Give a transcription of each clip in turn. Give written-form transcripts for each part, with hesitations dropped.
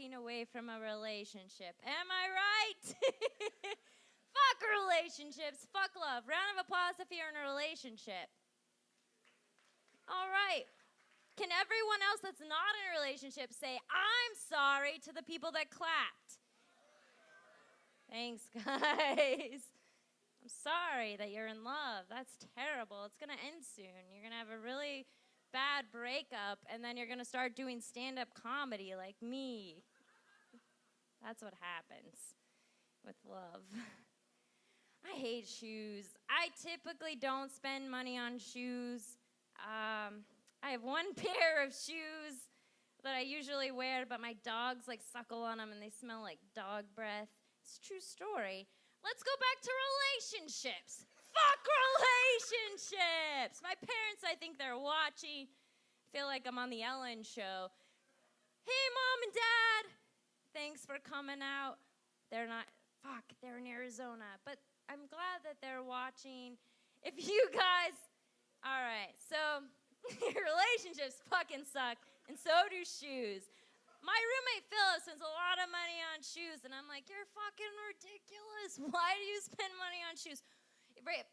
walking away from a relationship. Am I right? Fuck relationships. Fuck love. Round of applause if you're in a relationship. All right. Can everyone else that's not in a relationship say, I'm sorry to the people that clapped? Thanks, guys. I'm sorry that you're in love. That's terrible. It's going to end soon. You're going to have a really bad breakup, and then you're going to start doing stand-up comedy like me. That's what happens with love. I hate shoes. I typically don't spend money on shoes. I have one pair of shoes that I usually wear, but my dogs like suckle on them and they smell like dog breath. It's a true story. Let's go back to relationships. Fuck relationships. My parents, I think they're watching. I feel like I'm on the Ellen show. Hey, Mom and Dad. Thanks for coming out. They're not, they're in Arizona. But I'm glad that they're watching. If you guys, all right, so your relationships fucking suck, and so do shoes. My roommate Philip spends a lot of money on shoes, and I'm like, you're fucking ridiculous. Why do you spend money on shoes?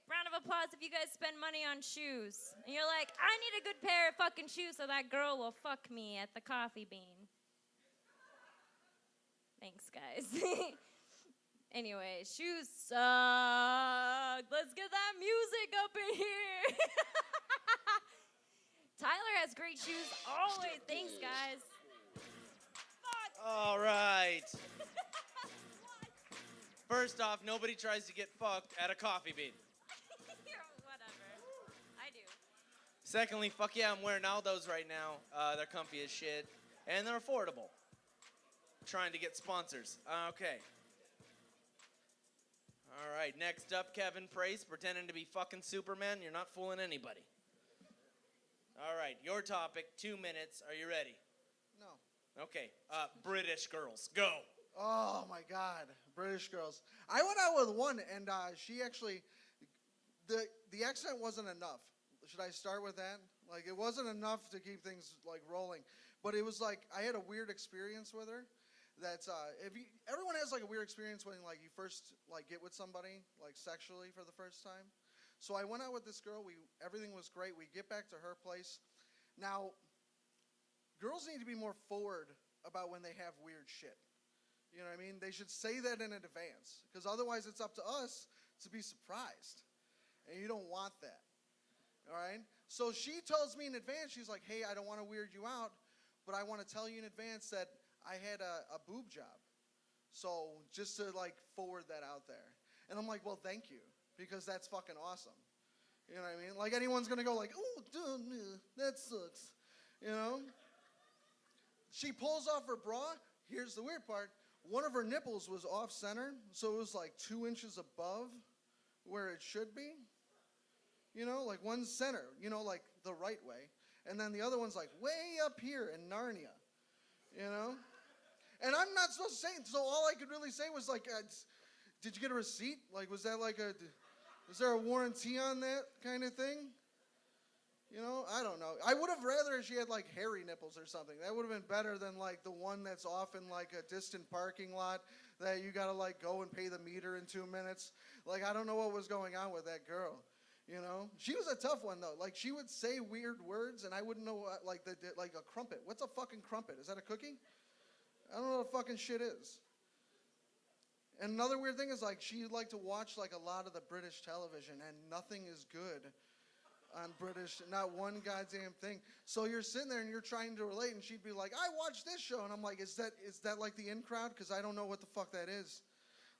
Round of applause if you guys spend money on shoes. And you're like, I need a good pair of fucking shoes so that girl will fuck me at the Coffee Bean. Thanks, guys. Anyway, shoes suck. Let's get that music up in here. Tyler has great shoes always. Thanks, guys. All right. First off, nobody tries to get fucked at a Coffee Bean. Whatever. I do. Secondly, fuck yeah, I'm wearing Aldos right now. They're comfy as shit. And they're affordable. Trying to get sponsors. Okay. All right, next up, Kevin Price, pretending to be fucking Superman. You're not fooling anybody. All right, your topic, 2 minutes. Are you ready? No. Okay, British girls, go. Oh my God, British girls. I went out with one, and she actually, the accent wasn't enough. Should I start with that? Like, it wasn't enough to keep things like rolling, but it was like I had a weird experience with her. That's everyone has like a weird experience when like you first like get with somebody like sexually for the first time. So I went out with this girl. Everything was great. We get back to her place. Now, girls need to be more forward about when they have weird shit. You know what I mean? They should say that in advance, because otherwise it's up to us to be surprised, and you don't want that. All right? So she tells me in advance, she's like, hey, I don't want to weird you out, but I want to tell you in advance that I had a boob job. So just to like forward that out there. And I'm like, well, thank you, because that's fucking awesome. You know what I mean? Like anyone's going to go like, oh, dude, that sucks. You know? She pulls off her bra. Here's the weird part. One of her nipples was off center, so it was like 2 inches above where it should be. You know, like one's center, you know, like the right way. And then the other one's like way up here in Narnia. You know? And I'm not supposed to say it, so all I could really say was like, did you get a receipt? Like, was that like is there a warranty on that kind of thing? You know, I don't know. I would have rather she had like hairy nipples or something. That would have been better than like the one that's off in like a distant parking lot that you gotta like go and pay the meter in 2 minutes. Like, I don't know what was going on with that girl. You know, she was a tough one though. Like, she would say weird words and I wouldn't know what, like like a crumpet. What's a fucking crumpet? Is that a cookie? I don't know what fucking shit is. And another weird thing is like she liked to watch like a lot of the British television, and nothing is good on British, not one goddamn thing. So you're sitting there and you're trying to relate, and she'd be like, I watched this show, and I'm like, is that like the in crowd? Because I don't know what the fuck that is.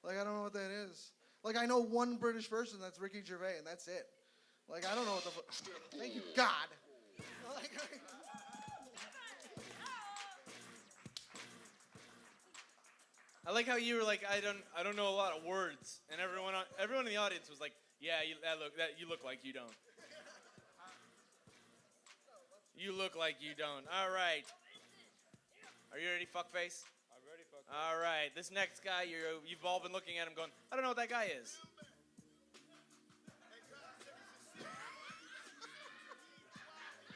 Like, I don't know what that is. Like, I know one British person, that's Ricky Gervais, and that's it. Like, I don't know what the fuck. Thank you, God. I like how you were like, I don't know a lot of words, and everyone in the audience was like, yeah, you look like you don't. You look like you don't. All right. Are you ready, fuckface? I'm ready, fuckface. All right. This next guy, you've all been looking at him going, I don't know what that guy is.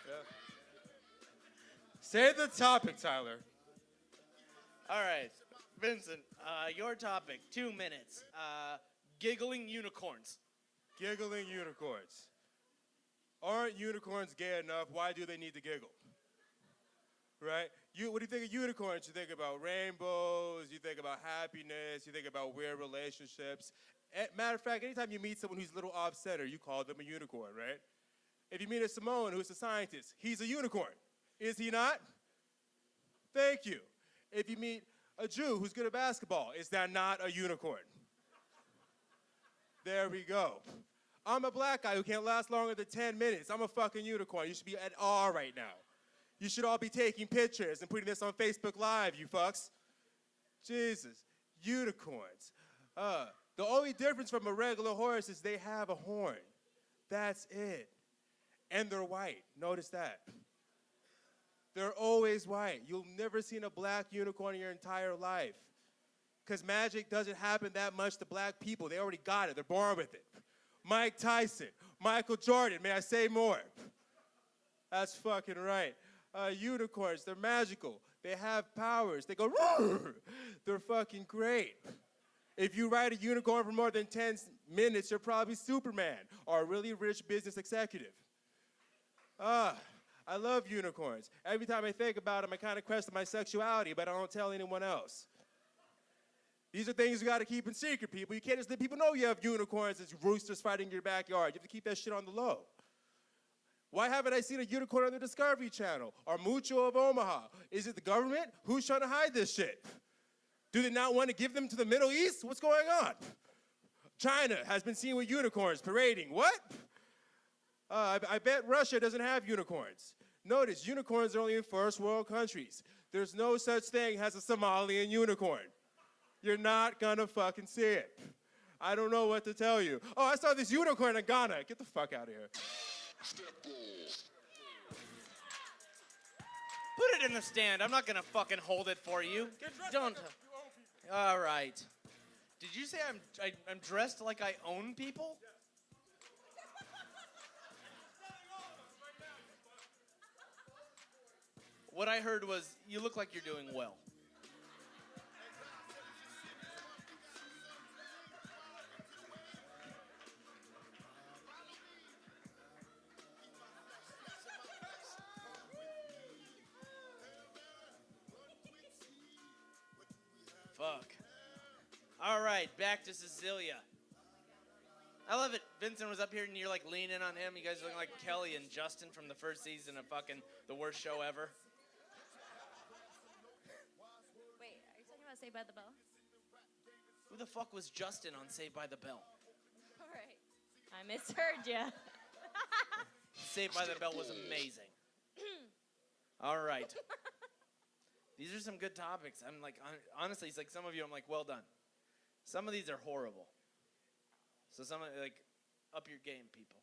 Yeah. Say the topic, Tyler. All right, Vincent, your topic, 2 minutes. Giggling unicorns. Giggling unicorns. Aren't unicorns gay enough? Why do they need to giggle? Right? What do you think of unicorns? You think about rainbows, you think about happiness, you think about weird relationships. Matter of fact, anytime you meet someone who's a little off-center, you call them a unicorn, right? If you meet a Samoan who's a scientist, he's a unicorn. Is he not? Thank you. If you meet a Jew who's good at basketball, is that not a unicorn? There we go. I'm a black guy who can't last longer than 10 minutes. I'm a fucking unicorn. You should be at awe right now. You should all be taking pictures and putting this on Facebook Live, you fucks. Jesus. Unicorns. The only difference from a regular horse is they have a horn. That's it. And they're white. Notice that. They're always white. You'll never seen a black unicorn in your entire life. Because magic doesn't happen that much to black people. They already got it. They're born with it. Mike Tyson, Michael Jordan, may I say more? That's fucking right. Unicorns, they're magical. They have powers. They go, roar. They're fucking great. If you ride a unicorn for more than 10 minutes, you're probably Superman or a really rich business executive. I love unicorns. Every time I think about them, I kind of question my sexuality, but I don't tell anyone else. These are things you got to keep in secret, people. You can't just let people know you have unicorns and roosters fighting in your backyard. You have to keep that shit on the low. Why haven't I seen a unicorn on the Discovery Channel or Mucho of Omaha? Is it the government? Who's trying to hide this shit? Do they not want to give them to the Middle East? What's going on? China has been seen with unicorns parading. What? I bet Russia doesn't have unicorns. Notice, unicorns are only in first world countries. There's no such thing as a Somalian unicorn. You're not gonna fucking see it. I don't know what to tell you. Oh, I saw this unicorn in Ghana. Get the fuck out of here. Put it in the stand. I'm not gonna fucking hold it for you. Don't. All right. Did you say I'm dressed like I own people? What I heard was, you look like you're doing well. Fuck. All right, back to Cecilia. I love it. Vincent was up here and you're like leaning on him. You guys look like Kelly and Justin from the first season of fucking The Worst Show Ever. Wait, are you talking about Saved by the Bell? Who the fuck was Justin on Saved by the Bell? All right. I misheard you. Saved by the Bell was amazing. All right. These are some good topics. I'm like, honestly, it's like some of you, I'm like, well done. Some of these are horrible. So some of like, up your game, people.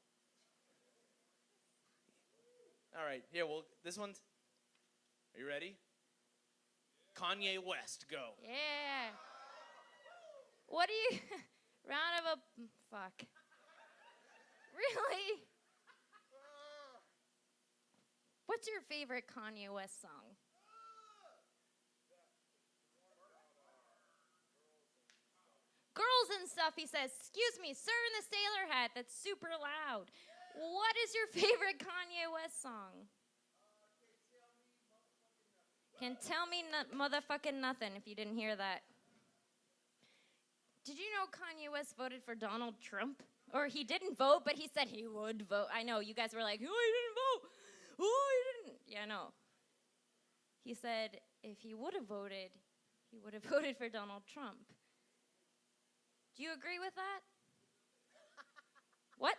All right, here, well, this one's, are you ready? Kanye West, go. Yeah. What do you, round of a, fuck. Really? What's your favorite Kanye West song? Girls and stuff, he says. Excuse me, sir in the sailor hat, that's super loud. What is your favorite Kanye West song? Can tell me motherfucking nothing if you didn't hear that. Did you know Kanye West voted for Donald Trump? Or he didn't vote, but he said he would vote. I know, you guys were like, oh, he didn't vote. Oh, he didn't. Yeah, no. He said if he would have voted, he would have voted for Donald Trump. Do you agree with that? What?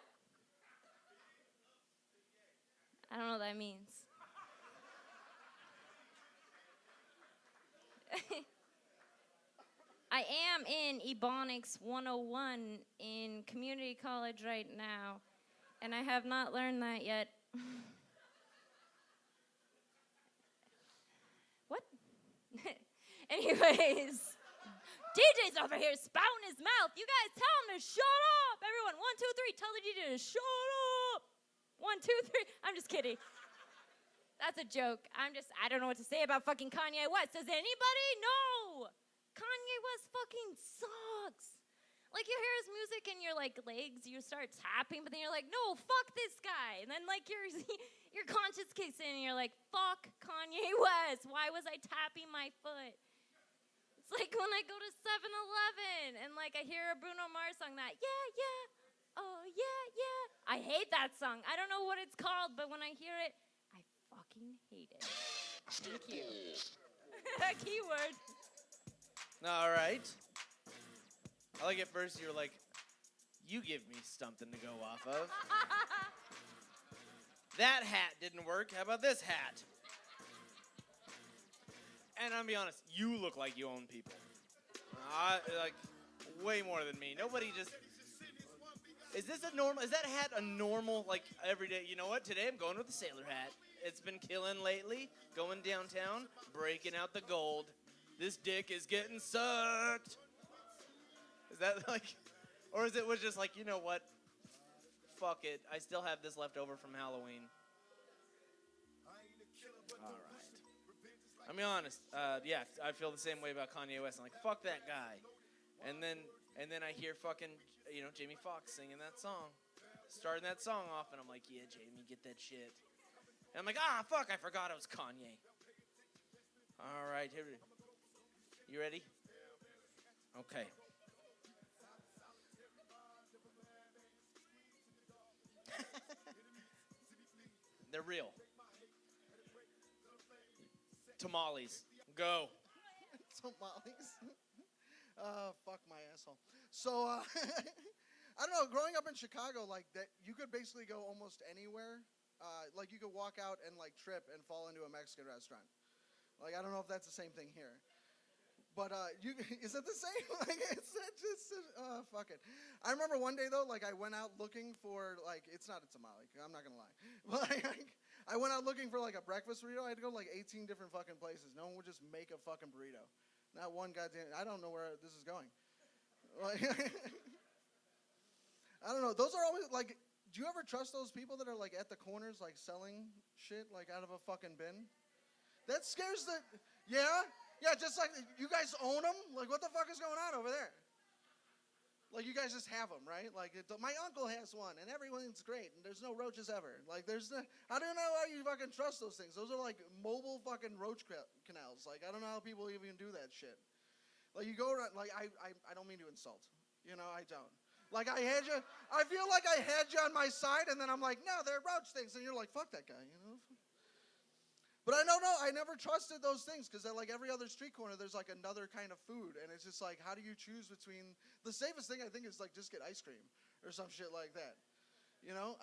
I don't know what that means. I am in Ebonics 101 in community college right now, and I have not learned that yet. What? Anyways, DJ's over here spouting his mouth. You guys tell him to shut up. Everyone, 1, 2, 3, tell the DJ to shut up. 1, 2, 3. I'm just kidding. That's a joke. I don't know what to say about fucking Kanye West. Does anybody know West fucking sucks. Like, you hear his music and your, like, legs, you start tapping, but then you're like, no, fuck this guy. And then, like, your conscience kicks in and you're like, fuck Kanye West. Why was I tapping my foot? It's like when I go to 7-Eleven and, like, I hear a Bruno Mars song that, yeah, yeah, oh, yeah, yeah. I hate that song. I don't know what it's called, but when I hear it, I fucking hate it. Thank you. Keyword. All right. I like at first you were like, you give me something to go off of. That hat didn't work. How about this hat? And I'll be honest, you look like you own people. Like, way more than me. Nobody just... Is that hat a normal, like, everyday... You know what? Today I'm going with the sailor hat. It's been killing lately. Going downtown, breaking out the gold. This dick is getting sucked. Is that like... Or is it was just like, you know what? Fuck it. I still have this left over from Halloween. All right. I'm be honest. Yeah, I feel the same way about Kanye West. I'm like, fuck that guy. And then I hear fucking, Jamie Foxx singing that song. Starting that song off, and I'm like, yeah, Jamie, get that shit. And I'm like, fuck, I forgot it was Kanye. All right, here we go. You ready? Okay. They're real. Tamales. Go. Tamales. Fuck my asshole. So, I don't know. Growing up in Chicago, like that, you could basically go almost anywhere. Like you could walk out and like trip and fall into a Mexican restaurant. Like I don't know if that's the same thing here. But is it the same? Like it's just fuck it. I remember one day though, like I went out looking for like it's not a tamale. I'm not gonna lie, but I went out looking for like a breakfast burrito. I had to go to like 18 different fucking places. No one would just make a fucking burrito. Not one goddamn. I don't know where this is going. Like I don't know. Those are always like. Do you ever trust those people that are like at the corners like selling shit like out of a fucking bin? That scares the. Yeah. Yeah, just like, you guys own them? Like, what the fuck is going on over there? Like, you guys just have them, right? Like, my uncle has one, and everyone's great, and there's no roaches ever. Like, I don't know how you fucking trust those things. Those are, like, mobile fucking roach canals. Like, I don't know how people even do that shit. Like, you go around, like, I don't mean to insult. You know, I don't. Like, I feel like I had you on my side, and then I'm like, no, they're roach things. And you're like, fuck that guy, you know? But I never trusted those things because at like every other street corner, there's like another kind of food. And it's just like, how do you choose between, the safest thing I think is like just get ice cream or some shit like that. You know,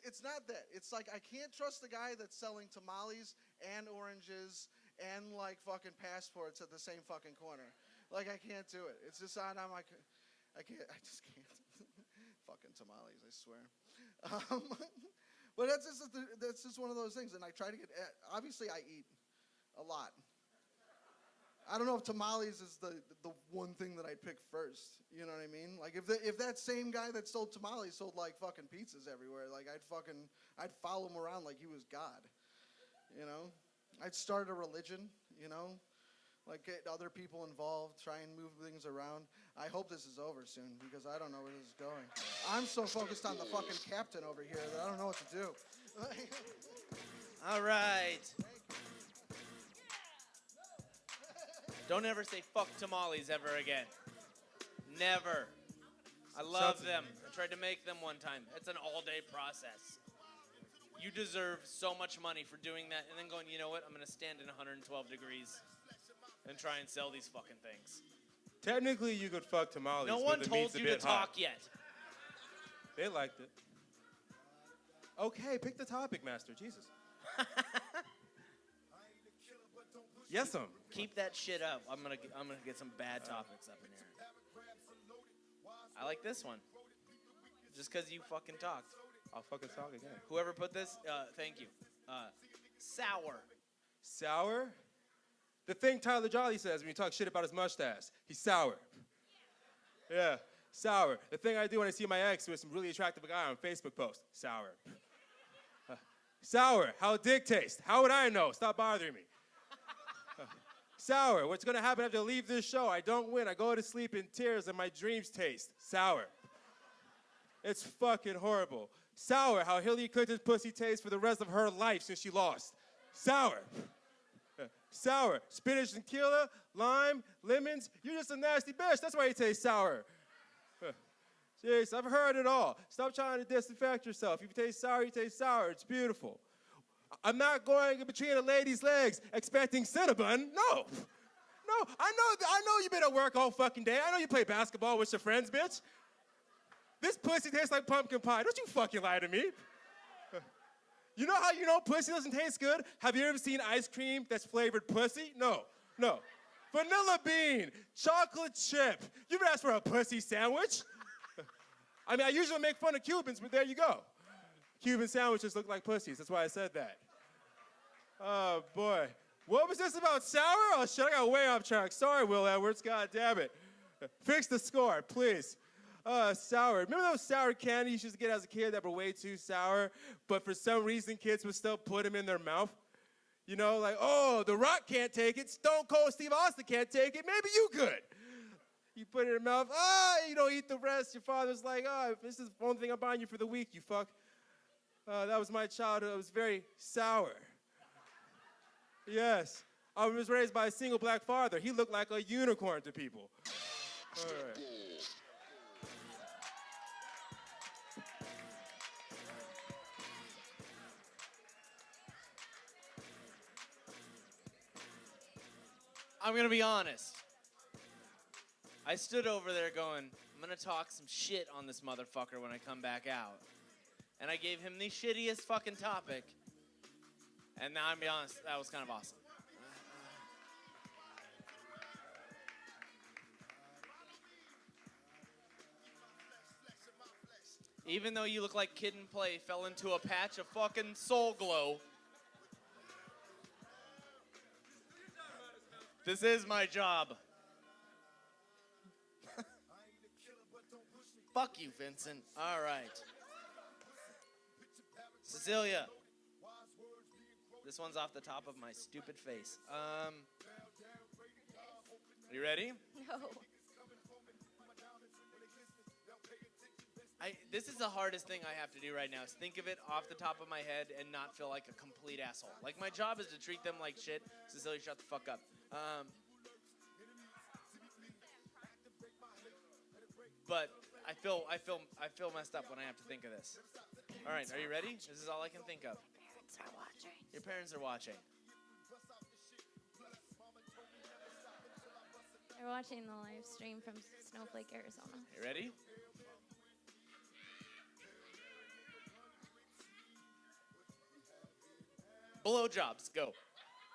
it's not that. It's like, I can't trust the guy that's selling tamales and oranges and like fucking passports at the same fucking corner. Like I can't do it. It's just, I'm like, I just can't. Fucking tamales, I swear. But that's just one of those things, and I try to get. Obviously, I eat a lot. I don't know if tamales is the one thing that I'd pick first. You know what I mean? Like if that same guy that sold tamales sold like fucking pizzas everywhere, like I'd follow him around like he was God. You know, I'd start a religion. You know, like get other people involved, try and move things around. I hope this is over soon because I don't know where this is going. I'm so focused on the fucking captain over here that I don't know what to do. All right. Don't ever say fuck tamales ever again. Never. I love them. I tried to make them one time. It's an all-day process. You deserve so much money for doing that and then going, you know what? I'm going to stand in 112 degrees and try and sell these fucking things. Technically, you could fuck tamales. No one but the told meat's a you to bit hot. talk yet. They liked it. Okay, pick the topic, Master. Jesus. Yes, Keep that shit up. I'm gonna get some bad topics up in here. I like this one. Just because you fucking talked. I'll fucking talk again. Whoever put this, thank you. Sour. Sour? The thing Tyler Jolly says when you talk shit about his mustache. He's sour. Yeah, sour. The thing I do when I see my ex with some really attractive guy on Facebook post. Sour. Sour. How dick taste? How would I know? Stop bothering me. Sour. What's gonna happen after I leave this show? I don't win. I go to sleep in tears and my dreams taste sour. It's fucking horrible. Sour, how Hillary Clinton's pussy tastes for the rest of her life since she lost. Sour. Sour. Spinach and tequila, lime, lemons. You're just a nasty bitch. That's why you taste sour. Jeez, I've heard it all. Stop trying to disinfect yourself. If you taste sour, you taste sour. It's beautiful. I'm not going in between a lady's legs expecting Cinnabon. No. No, I know you've been at work all fucking day. I know you play basketball with your friends, bitch. This pussy tastes like pumpkin pie. Don't you fucking lie to me. You know how you know pussy doesn't taste good? Have you ever seen ice cream that's flavored pussy? No. Vanilla bean, chocolate chip. You ever asked for a pussy sandwich? I mean, I usually make fun of Cubans, but there you go. Cuban sandwiches look like pussies. That's why I said that. Oh, boy. What was this about sour? Oh, shit, I got way off track. Sorry, Will Edwards. God damn it. Fix the score, please. Sour. Remember those sour candies you used to get as a kid that were way too sour, but for some reason kids would still put them in their mouth? You know, like, oh, The Rock can't take it. Stone Cold Steve Austin can't take it. Maybe you could. You put it in your mouth. You don't eat the rest. Your father's like, this is the only thing I'm buying you for the week, you fuck. That was my childhood. It was very sour. Yes. I was raised by a single black father. He looked like a unicorn to people. All right. I'm going to be honest. I stood over there going, I'm going to talk some shit on this motherfucker when I come back out. And I gave him the shittiest fucking topic. And now I'm be honest, that was kind of awesome. Even though you look like Kid and Play fell into a patch of fucking soul glow. This is my job. Fuck you, Vincent. All right. Cecilia. This one's off the top of my stupid face. Are you ready? No. This is the hardest thing I have to do right now, is think of it off the top of my head and not feel like a complete asshole. Like, my job is to treat them like shit. Cecilia, shut the fuck up. But I feel messed up when I have to think of this. All right, are you ready? This is all I can think of. Parents are watching. Your parents are watching. They're watching the live stream from Snowflake, Arizona. You ready? Blowjobs, go.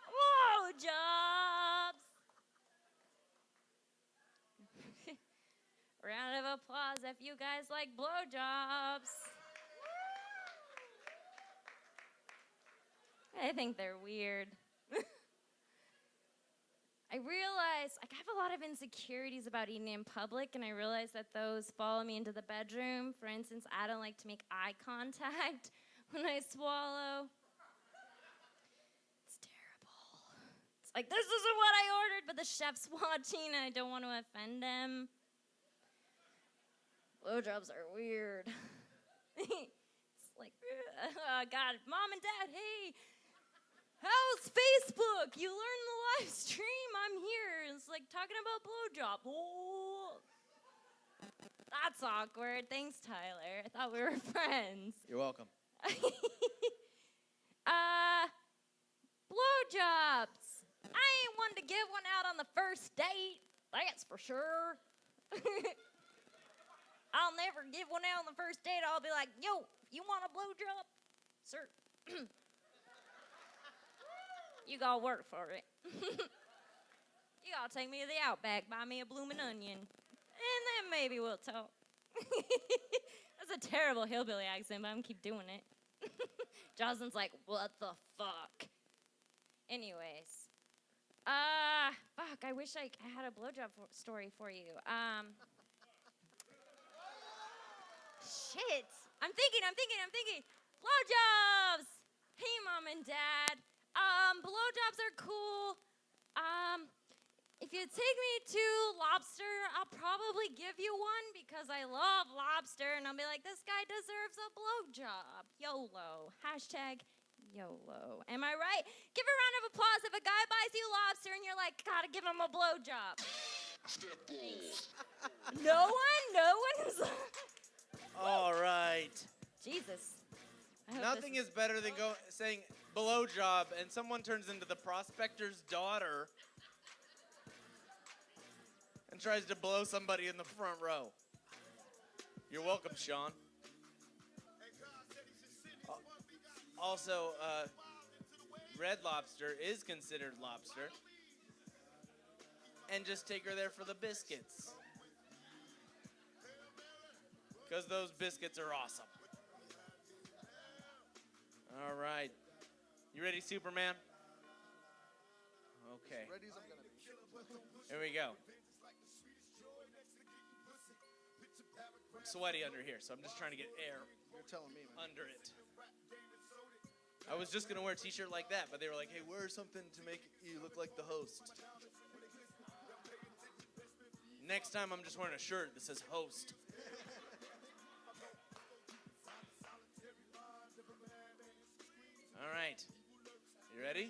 Blowjobs! Round of applause if you guys like blowjobs. I think they're weird. I realize, I have a lot of insecurities about eating in public, and I realize that those follow me into the bedroom. For instance, I don't like to make eye contact when I swallow. It's terrible. It's like, this isn't what I ordered, but the chef's watching, and I don't want to offend him. Blowjobs are weird. It's like, oh God, Mom and Dad, hey, how's Facebook? You learned the live stream. I'm here. It's like talking about blowjob. Oh. That's awkward. Thanks, Tyler. I thought we were friends. You're welcome. Blowjobs. I ain't one to give one out on the first date. That's for sure. I'll never give one out on the first date. I'll be like, yo, you want a blowjob? Sir. You gotta work for it. You gotta take me to the Outback, buy me a bloomin' onion, and then maybe we'll talk. That's a terrible hillbilly accent, but I'm gonna keep doing it. Jocelyn's like, what the fuck? Anyways. Fuck, I wish I had a blowjob story for you. Shit. I'm thinking. Blowjobs! Hey, Mom and Dad. Blowjobs are cool. If you take me to lobster, I'll probably give you one because I love lobster, and I'll be like, this guy deserves a blowjob. YOLO. Hashtag YOLO. Am I right? Give a round of applause if a guy buys you lobster and you're like, gotta give him a blowjob. No one? No one? All right. Jesus. I hope Nothing this is better than saying blowjob and someone turns into the prospector's daughter and tries to blow somebody in the front row. You're welcome, Sean. Also, Red Lobster is considered lobster. And just take her there for the biscuits. Because those biscuits are awesome. All right. You ready, Superman? Okay. Ready as I'm gonna be. Here we go. I'm sweaty under here, so I'm just trying to get air You're telling me, man. under it. I was just gonna wear a t-shirt like that, but they were like, hey, wear something to make you look like the host. Next time I'm just wearing a shirt that says host. All right. You ready?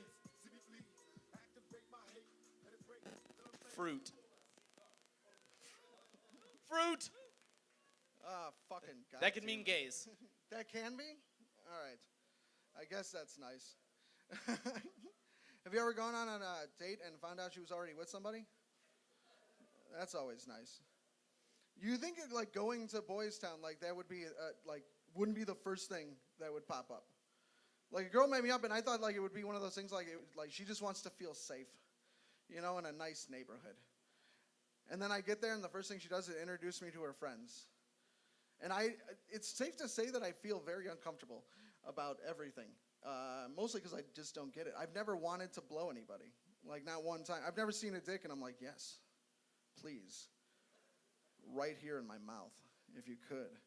Fruit. Fruit! Ah, fucking God. That could mean gays. That can be? All right. I guess that's nice. Have you ever gone on a date and found out she was already with somebody? That's always nice. You think like going to Boys Town, like that would be like wouldn't be the first thing that would pop up. Like a girl made me up, and I thought like it would be one of those things like like she just wants to feel safe, you know, in a nice neighborhood. And then I get there, and the first thing she does is introduce me to her friends. And it's safe to say that I feel very uncomfortable about everything, mostly because I just don't get it. I've never wanted to blow anybody, like not one time. I've never seen a dick, and I'm like, yes, please, right here in my mouth, if you could.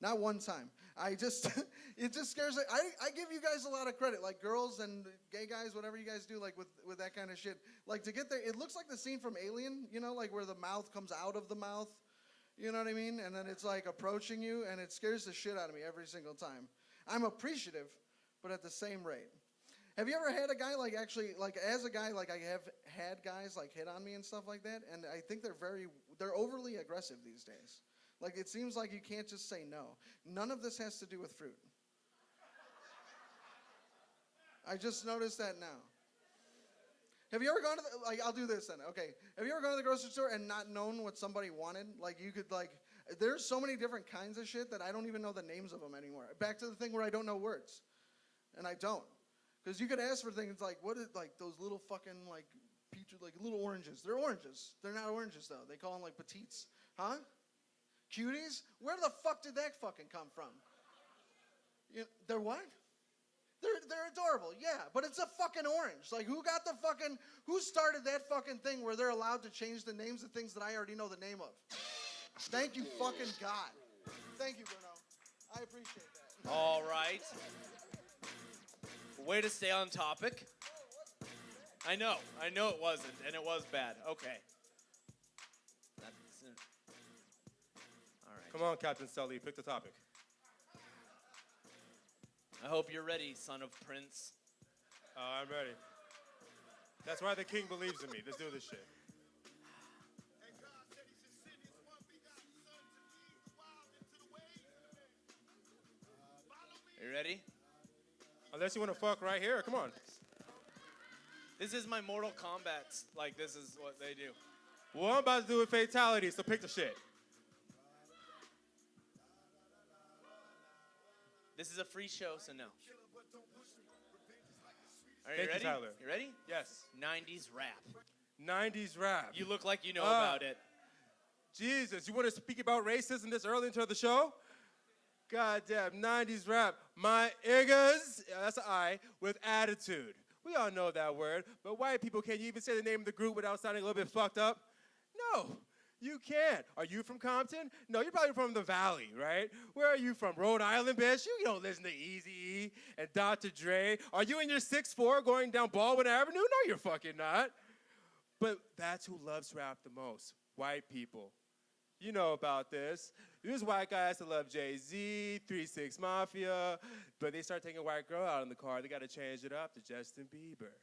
Not one time. It just scares me. I give you guys a lot of credit, like girls and gay guys, whatever you guys do, like with that kind of shit. Like to get there, it looks like the scene from Alien, you know, like where the mouth comes out of the mouth. You know what I mean? And then it's like approaching you, and it scares the shit out of me every single time. I'm appreciative, but at the same rate. Have you ever had a guy like actually, like as a guy, like I have had guys like hit on me and stuff like that, and I think they're overly aggressive these days. Like it seems like you can't just say no. None of this has to do with fruit. I just noticed that now. Have you ever gone to I'll do this then, okay. Have you ever gone to the grocery store and not known what somebody wanted? Like you could there's so many different kinds of shit that I don't even know the names of them anymore. Back to the thing where I don't know words. And I don't. Because you could ask for things like, what is, like those little fucking like peach, like little oranges. They're oranges. They're not oranges though. They call them like petites. Huh? Cuties? Where the fuck did that fucking come from? They're what? They're adorable, yeah, but it's a fucking orange. Like, who started that fucking thing where they're allowed to change the names of things that I already know the name of? Thank you fucking God. Thank you, Bruno. I appreciate that. All right. Way to stay on topic. I know it wasn't, and it was bad. Okay. All right. Come on, Captain Sully, pick the topic. I hope you're ready, son of Prince. I'm ready. That's why the king believes in me. Let's do this shit. Are you ready? Unless you want to fuck right here, come on. This is my Mortal Kombat. Like, this is what they do. Well, I'm about to do a fatality, so pick the shit. This is a free show, so no. Are you Thank you, ready? Tyler. You ready? Yes. 90s rap. 90s rap. You look like you know about it. Jesus, you want to speak about racism this early into the show? Goddamn, 90s rap. My niggas, that's an I, with attitude. We all know that word, but white people, can you even say the name of the group without sounding a little bit fucked up? No. You can't. Are you from Compton? No, you're probably from the Valley, right? Where are you from? Rhode Island, bitch? You don't listen to Eazy-E and Dr. Dre. Are you in your 6'4" going down Baldwin Avenue? No, you're fucking not. But that's who loves rap the most, white people. You know about this. There's white guys that love Jay-Z, 3 6 Mafia, but they start taking a white girl out in the car. They got to change it up to Justin Bieber.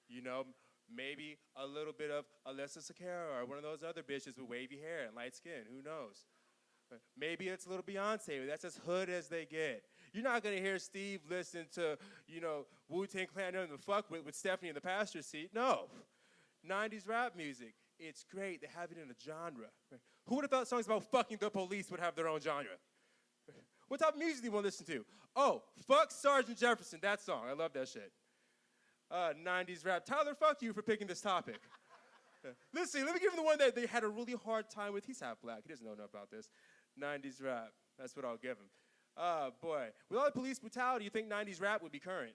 You know, maybe a little bit of Alyssa Sakara or one of those other bitches with wavy hair and light skin. Who knows? Maybe it's a little Beyonce. That's as hood as they get. You're not going to hear Steve listen to, you know, Wu-Tang Clan in the fuck with Stephanie in the passenger seat. No. 90s rap music. It's great. They have it in a genre. Right? Who would have thought songs about fucking the police would have their own genre? What type of music do you want to listen to? Oh, fuck Sgt. Jefferson. That song. I love that shit. 90s rap. Tyler, fuck you for picking this topic. Listen, let me give him the one that they had a really hard time with. He's half black. He doesn't know enough about this. 90s rap. That's what I'll give him. Boy. With all the police brutality, you think 90s rap would be current?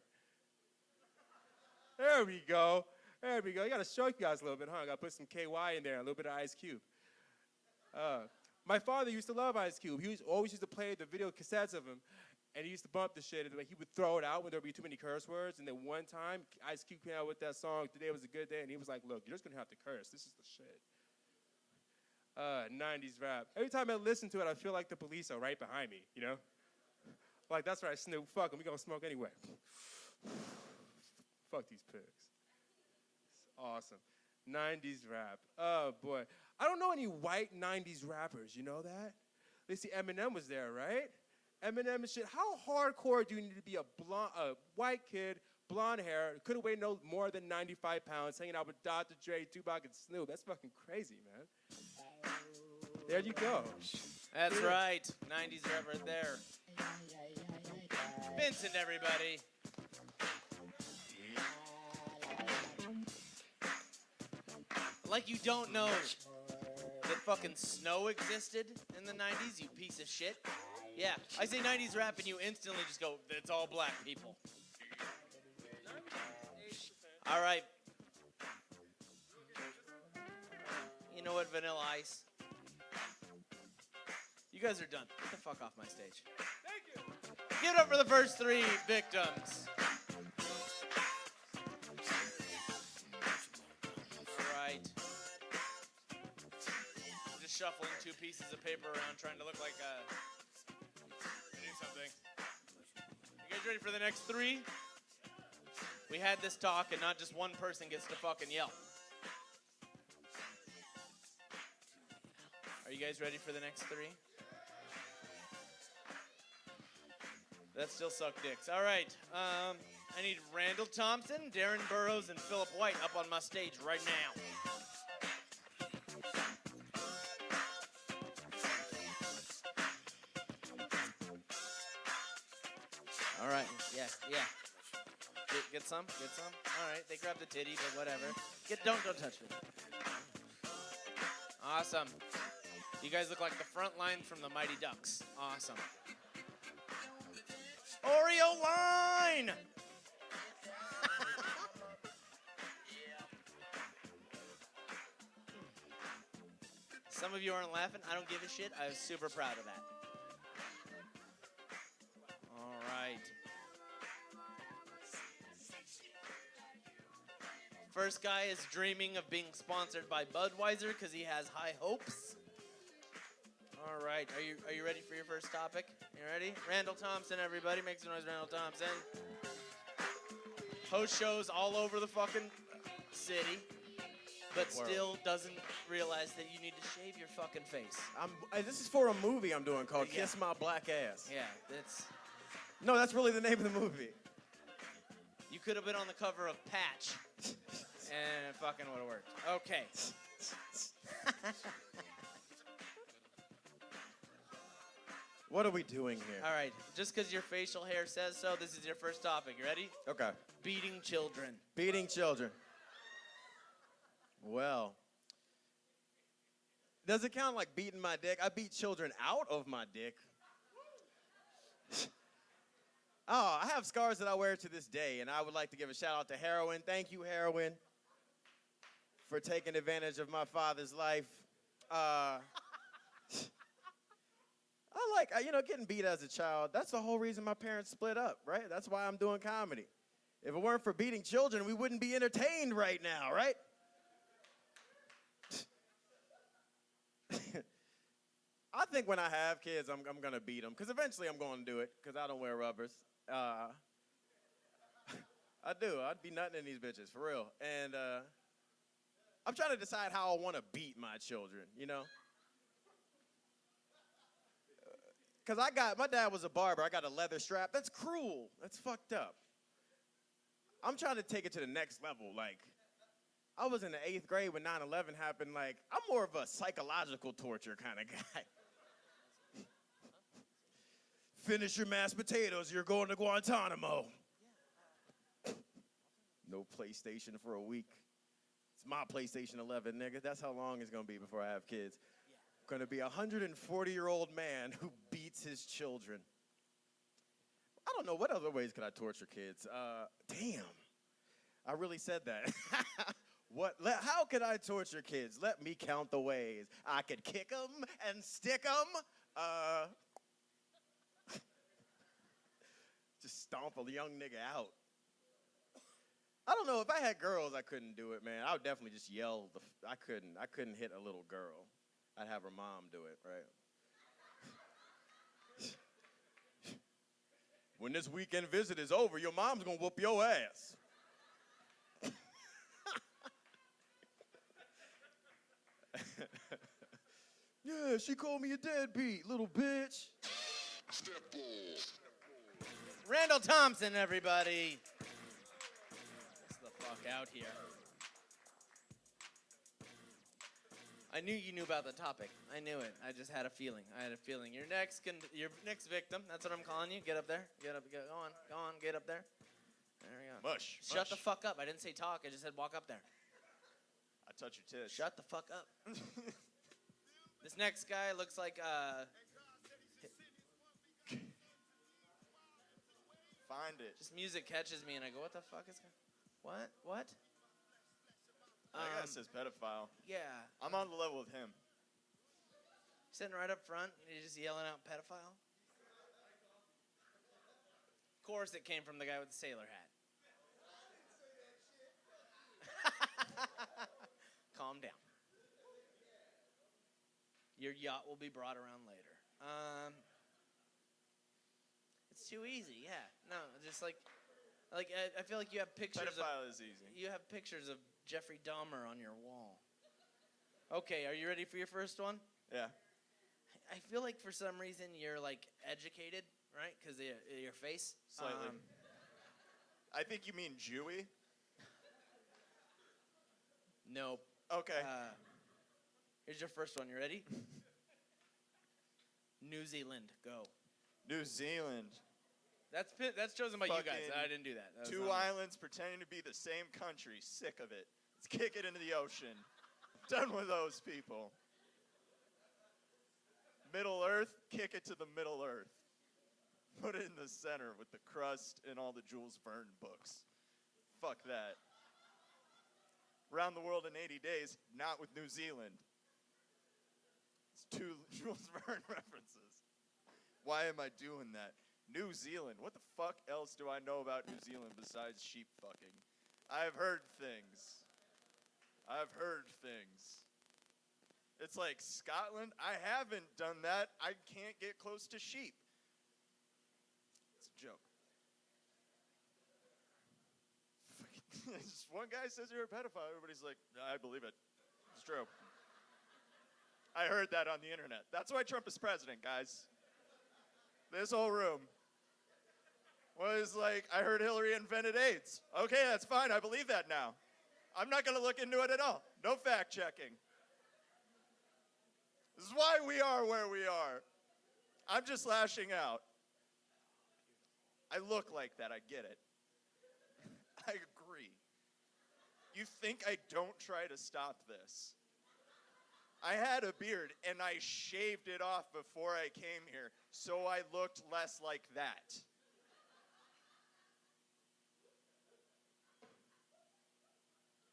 There we go. There we go. You got to show you guys a little bit, huh? I got to put some KY in there, a little bit of Ice Cube. My father used to love Ice Cube. He always used to play the video cassettes of him, and he used to bump the shit, and he would throw it out when there would be too many curse words. And then one time, Ice Cube came out with that song, Today Was a Good Day, and he was like, look, you're just going to have to curse. This is the shit. 90s rap. Every time I listen to it, I feel like the police are right behind me, you know? Like, that's right, Snoop. Fuck them. We going to smoke anyway. Fuck these pigs. It's awesome. 90s rap. Oh, boy. I don't know any white 90s rappers. You know that? They see Eminem was there, right? Eminem and shit. How hardcore do you need to be a white kid, blonde hair, couldn't weigh no more than 95 pounds, hanging out with Dr. Dre, Tupac, and Snoop? That's fucking crazy, man. There you go. That's right. 90s rap right there. Vincent, everybody. Like you don't know that fucking snow existed in the 90s, you piece of shit. Yeah, I say 90s rap and you instantly just go, it's all black people. All right. You know what, Vanilla Ice? You guys are done. Get the fuck off my stage. Thank you. Give it up for the first 3 victims. All right. I'm just shuffling 2 pieces of paper around trying to look like do something. You guys ready for the next 3? We had this talk and not just one person gets to fucking yell. Are you guys ready for the next 3? That still suck dicks. All right. I need Randall Thompson, Darren Burroughs, and Philip White up on my stage right now. All right. Yeah. Get some. All right. They grabbed the titty, but whatever. Don't touch it. Awesome. You guys look like the front line from the Mighty Ducks. Awesome. Oreo line! Some of you aren't laughing. I don't give a shit. I was super proud of that. All right. First guy is dreaming of being sponsored by Budweiser because he has high hopes. All right, are you ready for your first topic? You ready? Randall Thompson, everybody. Make some noise, Randall Thompson. Host shows all over the fucking city, but still doesn't realize that you need to shave your fucking face. This is for a movie I'm doing called Yeah. Kiss My Black Ass. Yeah, that's... No, that's really the name of the movie. You could have been on the cover of Patch, and it fucking would have worked. Okay. What are we doing here? All right, just because your facial hair says so, this is your first topic. You ready? Okay. Beating children. Beating children. Well, does it count like beating my dick? I beat children out of my dick. Oh, I have scars that I wear to this day, and I would like to give a shout out to Heroin. Thank you, Heroin, for taking advantage of my father's life. I like, getting beat as a child. That's the whole reason my parents split up, right? That's why I'm doing comedy. If it weren't for beating children, we wouldn't be entertained right now, right? think when I have kids, I'm gonna beat them, because eventually I'm gonna do it, because I don't wear rubbers. I do. I'd be nutting in these bitches, for real. And I'm trying to decide how I want to beat my children, you know? Because my dad was a barber. I got a leather strap. That's cruel. That's fucked up. I'm trying to take it to the next level. Like, I was in the 8th grade when 9/11 happened. Like, I'm more of a psychological torture kind of guy. Finish your mashed potatoes. You're going to Guantanamo. No PlayStation for a week. It's my PlayStation 11, nigga. That's how long it's going to be before I have kids. Going to be a 140-year-old man who beats his children. I don't know, what other ways could I torture kids? Damn, I really said that. How could I torture kids? Let me count the ways. I could kick them and stick them. Just stomp a young nigga out. I don't know, if I had girls, I couldn't do it, man. I would definitely just yell. I couldn't hit a little girl. I'd have her mom do it, right? When this weekend visit is over, your mom's gonna whoop your ass. Yeah, she called me a deadbeat, little bitch. Randall Thompson, everybody. Get the fuck out here. I knew you knew about the topic. I knew it. I just had a feeling. Your next victim. That's what I'm calling you. Get up there. Go on. Get up there. There we go. Mush. Shut the fuck up. I didn't say talk. I just said walk up there. I touch your tits. Shut the fuck up. This next guy looks like Find it. just music catches me and I go, what the fuck is what? I guess it says pedophile. Yeah. I'm on the level with him. Sitting right up front, and you're just yelling out pedophile. Of course, it came from the guy with the sailor hat. Calm down. Your yacht will be brought around later. It's too easy. Yeah. No, just like I feel like you have pictures. Pedophile is easy. You have pictures of Jeffrey Dahmer on your wall. Okay, are you ready for your first one? Yeah. I feel like for some reason you're like educated, right? Because of your face. Slightly. I think you mean Jewy. Nope. Okay. Here's your first one. You ready? New Zealand. Go. New Zealand. That's chosen by you guys. Fucking I didn't do that. That was Two not me. islands pretending to be the same country. Sick of it. Let's kick it into the ocean. Done with those people. Middle Earth, kick it to the Middle Earth. Put it in the center with the crust and all the Jules Verne books. Fuck that. Around the world in 80 days, not with New Zealand. It's 2 Jules Verne references. Why am I doing that? New Zealand. What the fuck else do I know about New Zealand besides sheep fucking? I've heard things. It's like Scotland. I haven't done that. I can't get close to sheep. It's a joke. Just one guy says you're a pedophile. Everybody's like, I believe it. It's true. I heard that on the internet. That's why Trump is president, guys. This whole room was like, I heard Hillary invented AIDS. Okay, that's fine. I believe that now. I'm not going to look into it at all. No fact checking. This is why we are where we are. I'm just lashing out. I look like that. I get it. I agree. You think I don't try to stop this? I had a beard, and I shaved it off before I came here, so I looked less like that.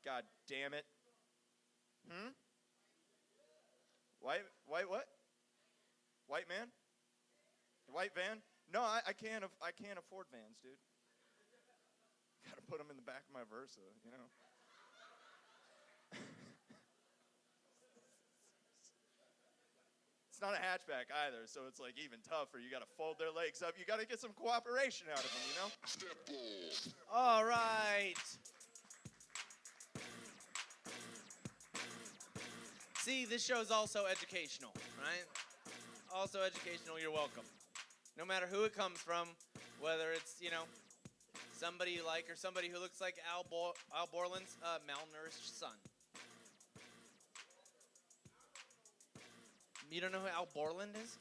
God damn it. White what? White man? White van? No, I can't afford vans, dude. Gotta put them in the back of my Versa, you know? It's not a hatchback either, so it's like even tougher. You got to fold their legs up. You got to get some cooperation out of them, you know? All right. See, this show is also educational, right? Also educational, you're welcome. No matter who it comes from, whether it's, somebody you like or somebody who looks like Al Borland's malnourished son. You don't know who Al Borland is?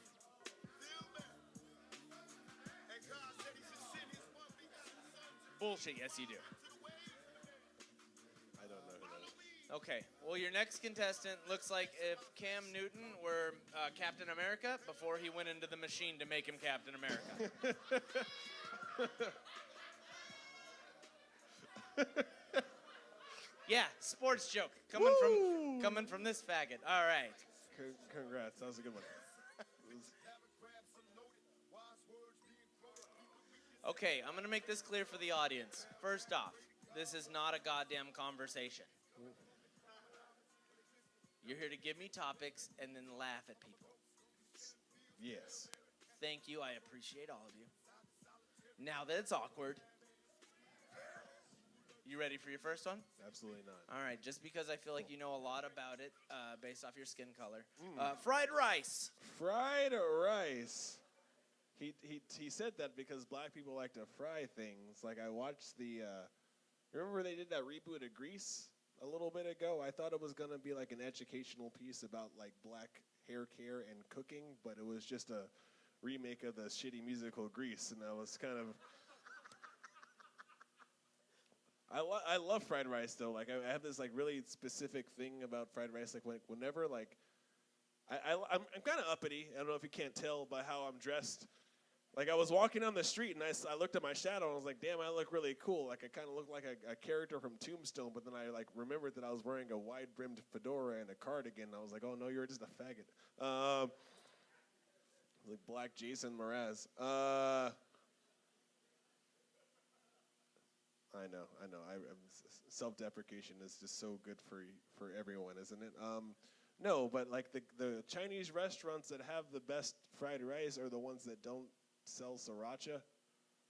Bullshit, yes you do. I don't know who that is. Okay, well your next contestant looks like if Cam Newton were Captain America before he went into the machine to make him Captain America. Yeah, sports joke coming from this faggot. All right. Congrats, that was a good one. Okay, I'm going to make this clear for the audience. First off, this is not a goddamn conversation. You're here to give me topics and then laugh at people. Yes. Thank you. I appreciate all of you. Now that it's awkward, you ready for your first one? Absolutely not. All right, just because I feel like you know a lot about it based off your skin color. Fried rice. Fried rice. He said that because black people like to fry things. Like I watched remember they did that reboot of Grease a little bit ago? I thought it was gonna be like an educational piece about like black hair care and cooking, but it was just a remake of the shitty musical Grease, and I was kind of. I love fried rice though. Like I have this like really specific thing about fried rice. Like whenever like I'm kind of uppity. I don't know if you can't tell by how I'm dressed. Like I was walking down the street and I looked at my shadow and I was like, damn, I look really cool. Like I kind of look like a character from Tombstone. But then I like remembered that I was wearing a wide-brimmed fedora and a cardigan. And I was like, oh no, you're just a faggot. Like Black Jason Mraz. I know. Self-deprecation is just so good for everyone, isn't it? No, but like the Chinese restaurants that have the best fried rice are the ones that don't sell sriracha.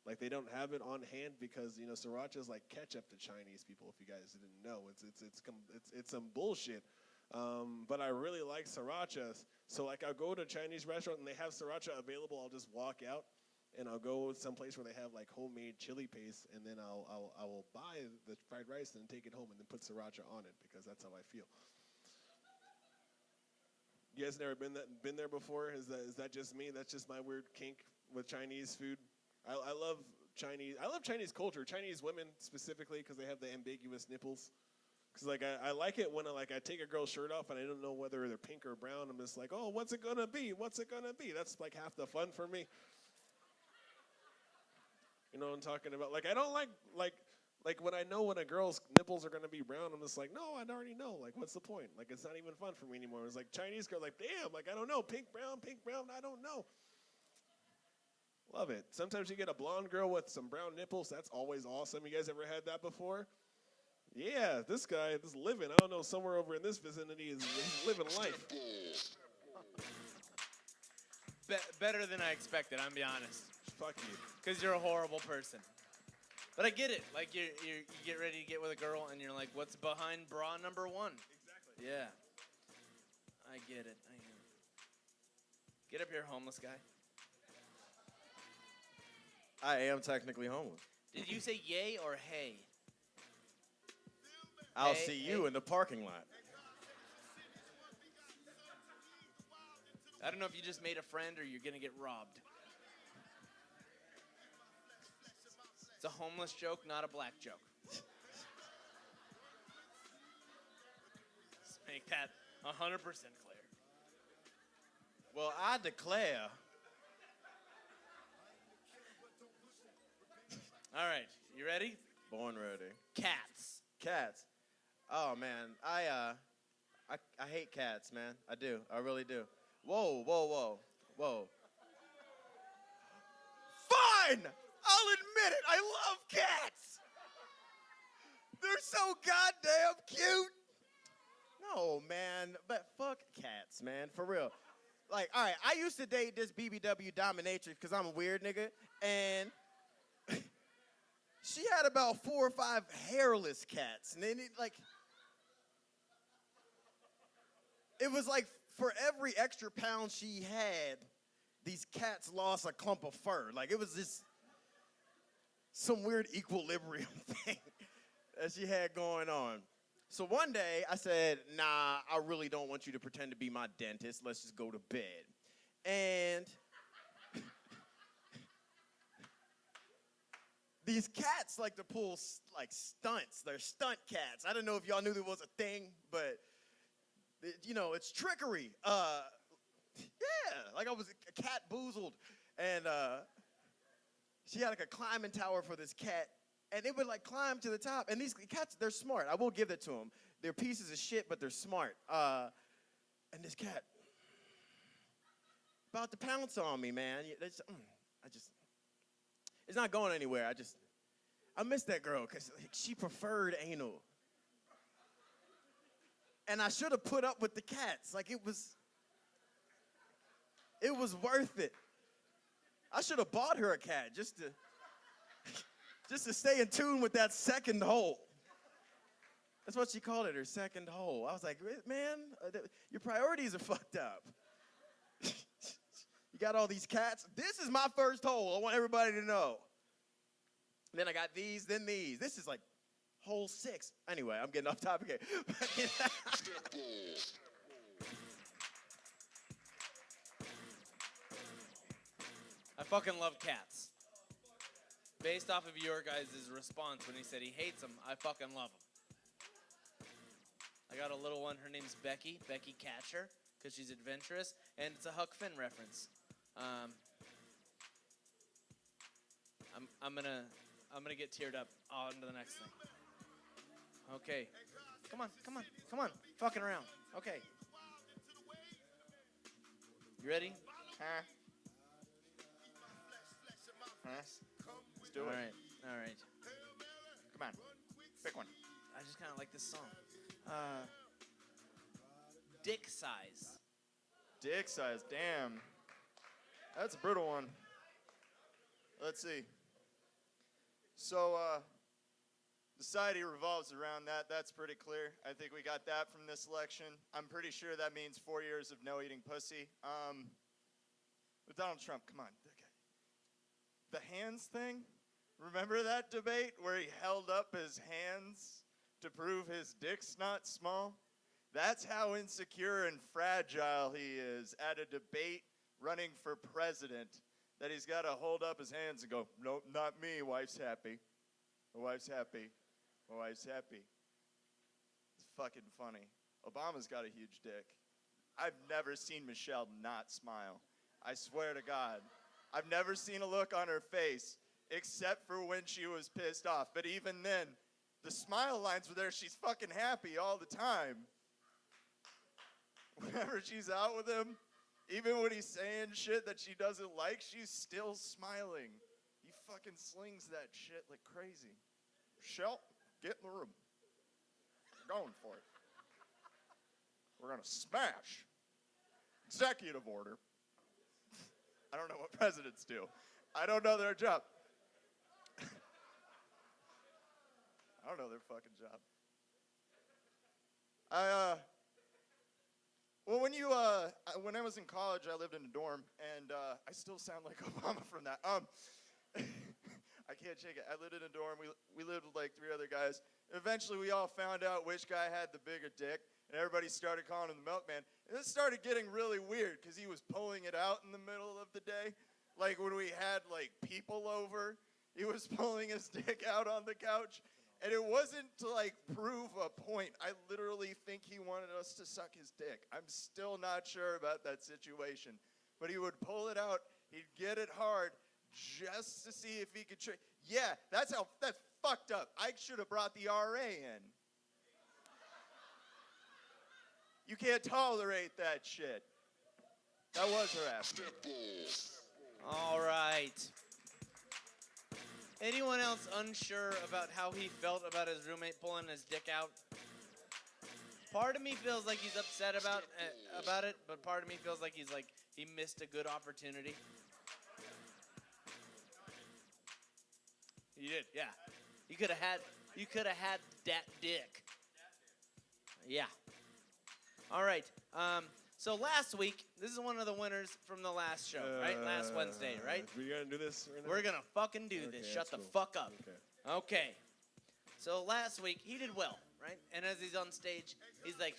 Like they don't have it on hand because sriracha is like ketchup to Chinese people. If you guys didn't know, it's some bullshit. But I really like sriracha. So like I'll go to a Chinese restaurant and they have sriracha available. I'll just walk out. And I'll go someplace where they have like homemade chili paste, and then I will buy the fried rice and then take it home and then put sriracha on it because that's how I feel. You guys never been there before? Is that just me? That's just my weird kink with Chinese food. I love Chinese culture, Chinese women specifically because they have the ambiguous nipples. Because like I like it when I take a girl's shirt off and I don't know whether they're pink or brown. I'm just like, oh, what's it gonna be? What's it gonna be? That's like half the fun for me. You know what I'm talking about? Like I don't like when I know when a girl's nipples are gonna be brown, I'm just like, no, I already know. Like, what's the point? Like, it's not even fun for me anymore. It's like Chinese girl, like, damn, like I don't know, pink, brown, I don't know. Love it. Sometimes you get a blonde girl with some brown nipples. That's always awesome. You guys ever had that before? Yeah, this guy is living. I don't know, somewhere over in this vicinity is living life. Better than I expected, I'm be honest. Fuck you. Because you're a horrible person. But I get it. Like, you get ready to get with a girl, and you're like, what's behind bra number one? Exactly. Yeah. I get it. Get up here, homeless guy. I am technically homeless. Did you say yay or hey? I'll Hey, see you in the parking lot. I don't know if you just made a friend or you're going to get robbed. It's a homeless joke, not a black joke. Let's make that 100% clear. Well, I declare. All right, you ready? Born ready. Cats. Cats. Oh man, I hate cats, man. I do. I really do. Whoa. Fine! I'll admit it. I love cats. They're so goddamn cute. No, man, but fuck cats, man, for real. Like, all right, I used to date this BBW dominatrix because I'm a weird nigga, and she had about 4 or 5 hairless cats, and then it was like for every extra pound she had, these cats lost a clump of fur. Like, it was just some weird equilibrium thing that she had going on. So one day I said, nah, I really don't want you to pretend to be my dentist. Let's just go to bed. And these cats like to pull like stunts. They're stunt cats. I don't know if y'all knew there was a thing, but it's trickery. Like I was a cat boozled, and she had like a climbing tower for this cat, and it would like climb to the top. And these cats, they're smart. I will give that to them. They're pieces of shit, but they're smart. And this cat about to pounce on me, man. It's not going anywhere. I miss that girl because she preferred anal. And I should have put up with the cats. Like, it was worth it. I should have bought her a cat just to stay in tune with that second hole. That's what she called it, her second hole. I was like, man, your priorities are fucked up. You got all these cats. This is my first hole. I want everybody to know. And then I got these, then these. This is like hole 6. Anyway, I'm getting off topic here. I fucking love cats. Based off of your guys' response when he said he hates them, I fucking love them. I got a little one. Her name's Becky Catcher, because she's adventurous, and it's a Huck Finn reference. I'm gonna get teared up. On to the next thing. Okay. Come on. Fucking around. Okay. You ready? Huh? Let's do it. All right. Come on. Pick one. I just kind of like this song. Dick size. Dick size. Damn. That's a brutal one. Let's see. So, society revolves around that. That's pretty clear. I think we got that from this election. I'm pretty sure that means 4 years of no eating pussy. With Donald Trump, come on. The hands thing? Remember that debate where he held up his hands to prove his dick's not small? That's how insecure and fragile he is at a debate running for president, that he's got to hold up his hands and go, nope, not me, wife's happy. My wife's happy. My wife's happy. It's fucking funny. Obama's got a huge dick. I've never seen Michelle not smile. I swear to God. I've never seen a look on her face except for when she was pissed off. But even then, the smile lines were there. She's fucking happy all the time. Whenever she's out with him, even when he's saying shit that she doesn't like, she's still smiling. He fucking slings that shit like crazy. Michelle, get in the room. We're going for it. We're going to smash. Executive order. I don't know what presidents do. I don't know their job. I don't know their fucking job. When I was in college, I lived in a dorm, and I still sound like Obama from that. I can't shake it. I lived in a dorm. We lived with like 3 other guys. Eventually, we all found out which guy had the bigger dick, and everybody started calling him the milkman. And this started getting really weird because he was pulling it out in the middle of the day. Like when we had like people over, he was pulling his dick out on the couch. And it wasn't to like prove a point. I literally think he wanted us to suck his dick. I'm still not sure about that situation. But he would pull it out, he'd get it hard just to see if he could Yeah, that's fucked up. I should have brought the RA in. You can't tolerate that shit. That was harassment. All right. Anyone else unsure about how he felt about his roommate pulling his dick out? Part of me feels like he's upset about it, but part of me feels like he missed a good opportunity. You did, yeah. You could have had that dick. Yeah. All right. So last week, this is one of the winners from the last show, right? Last Wednesday, right? We gonna do this right now? We're gonna fucking do this. Okay, Shut that's the cool. fuck up. Okay. Okay. So last week he did well, right? And as he's on stage, he's like,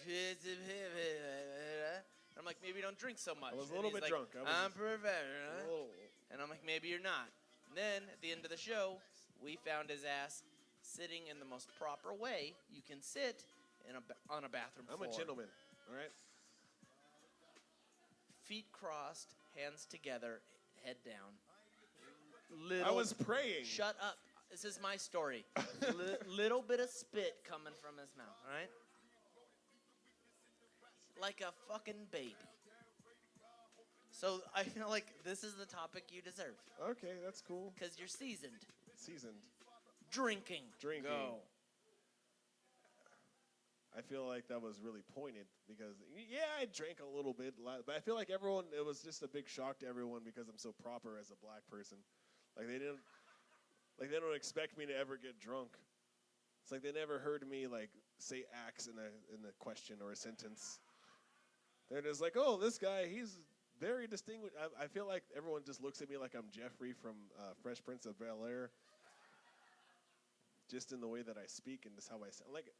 I'm like, maybe you don't drink so much. I was a And little he's bit like, drunk. I'm perfect. A little- And I'm like, maybe you're not. And then at the end of the show, we found his ass sitting in the most proper way you can sit on a bathroom I'm floor. a gentleman. All right. Feet crossed, hands together, head down. I was praying. Shut up. This is my story. Little bit of spit coming from his mouth, all right? Like a fucking baby. So I feel like this is the topic you deserve. Okay, that's cool. Because you're seasoned. Seasoned. Drinking. Drinking. Go. I feel like that was really pointed because, yeah, I drank a little bit, but I feel like everyone, it was just a big shock to everyone because I'm so proper as a black person. Like they don't expect me to ever get drunk. It's like they never heard me like say axe in a question or a sentence. They're just like, oh, this guy, he's very distinguished. I feel like everyone just looks at me like I'm Jeffrey from Fresh Prince of Bel-Air. Just in the way that I speak and just how I sound. Like,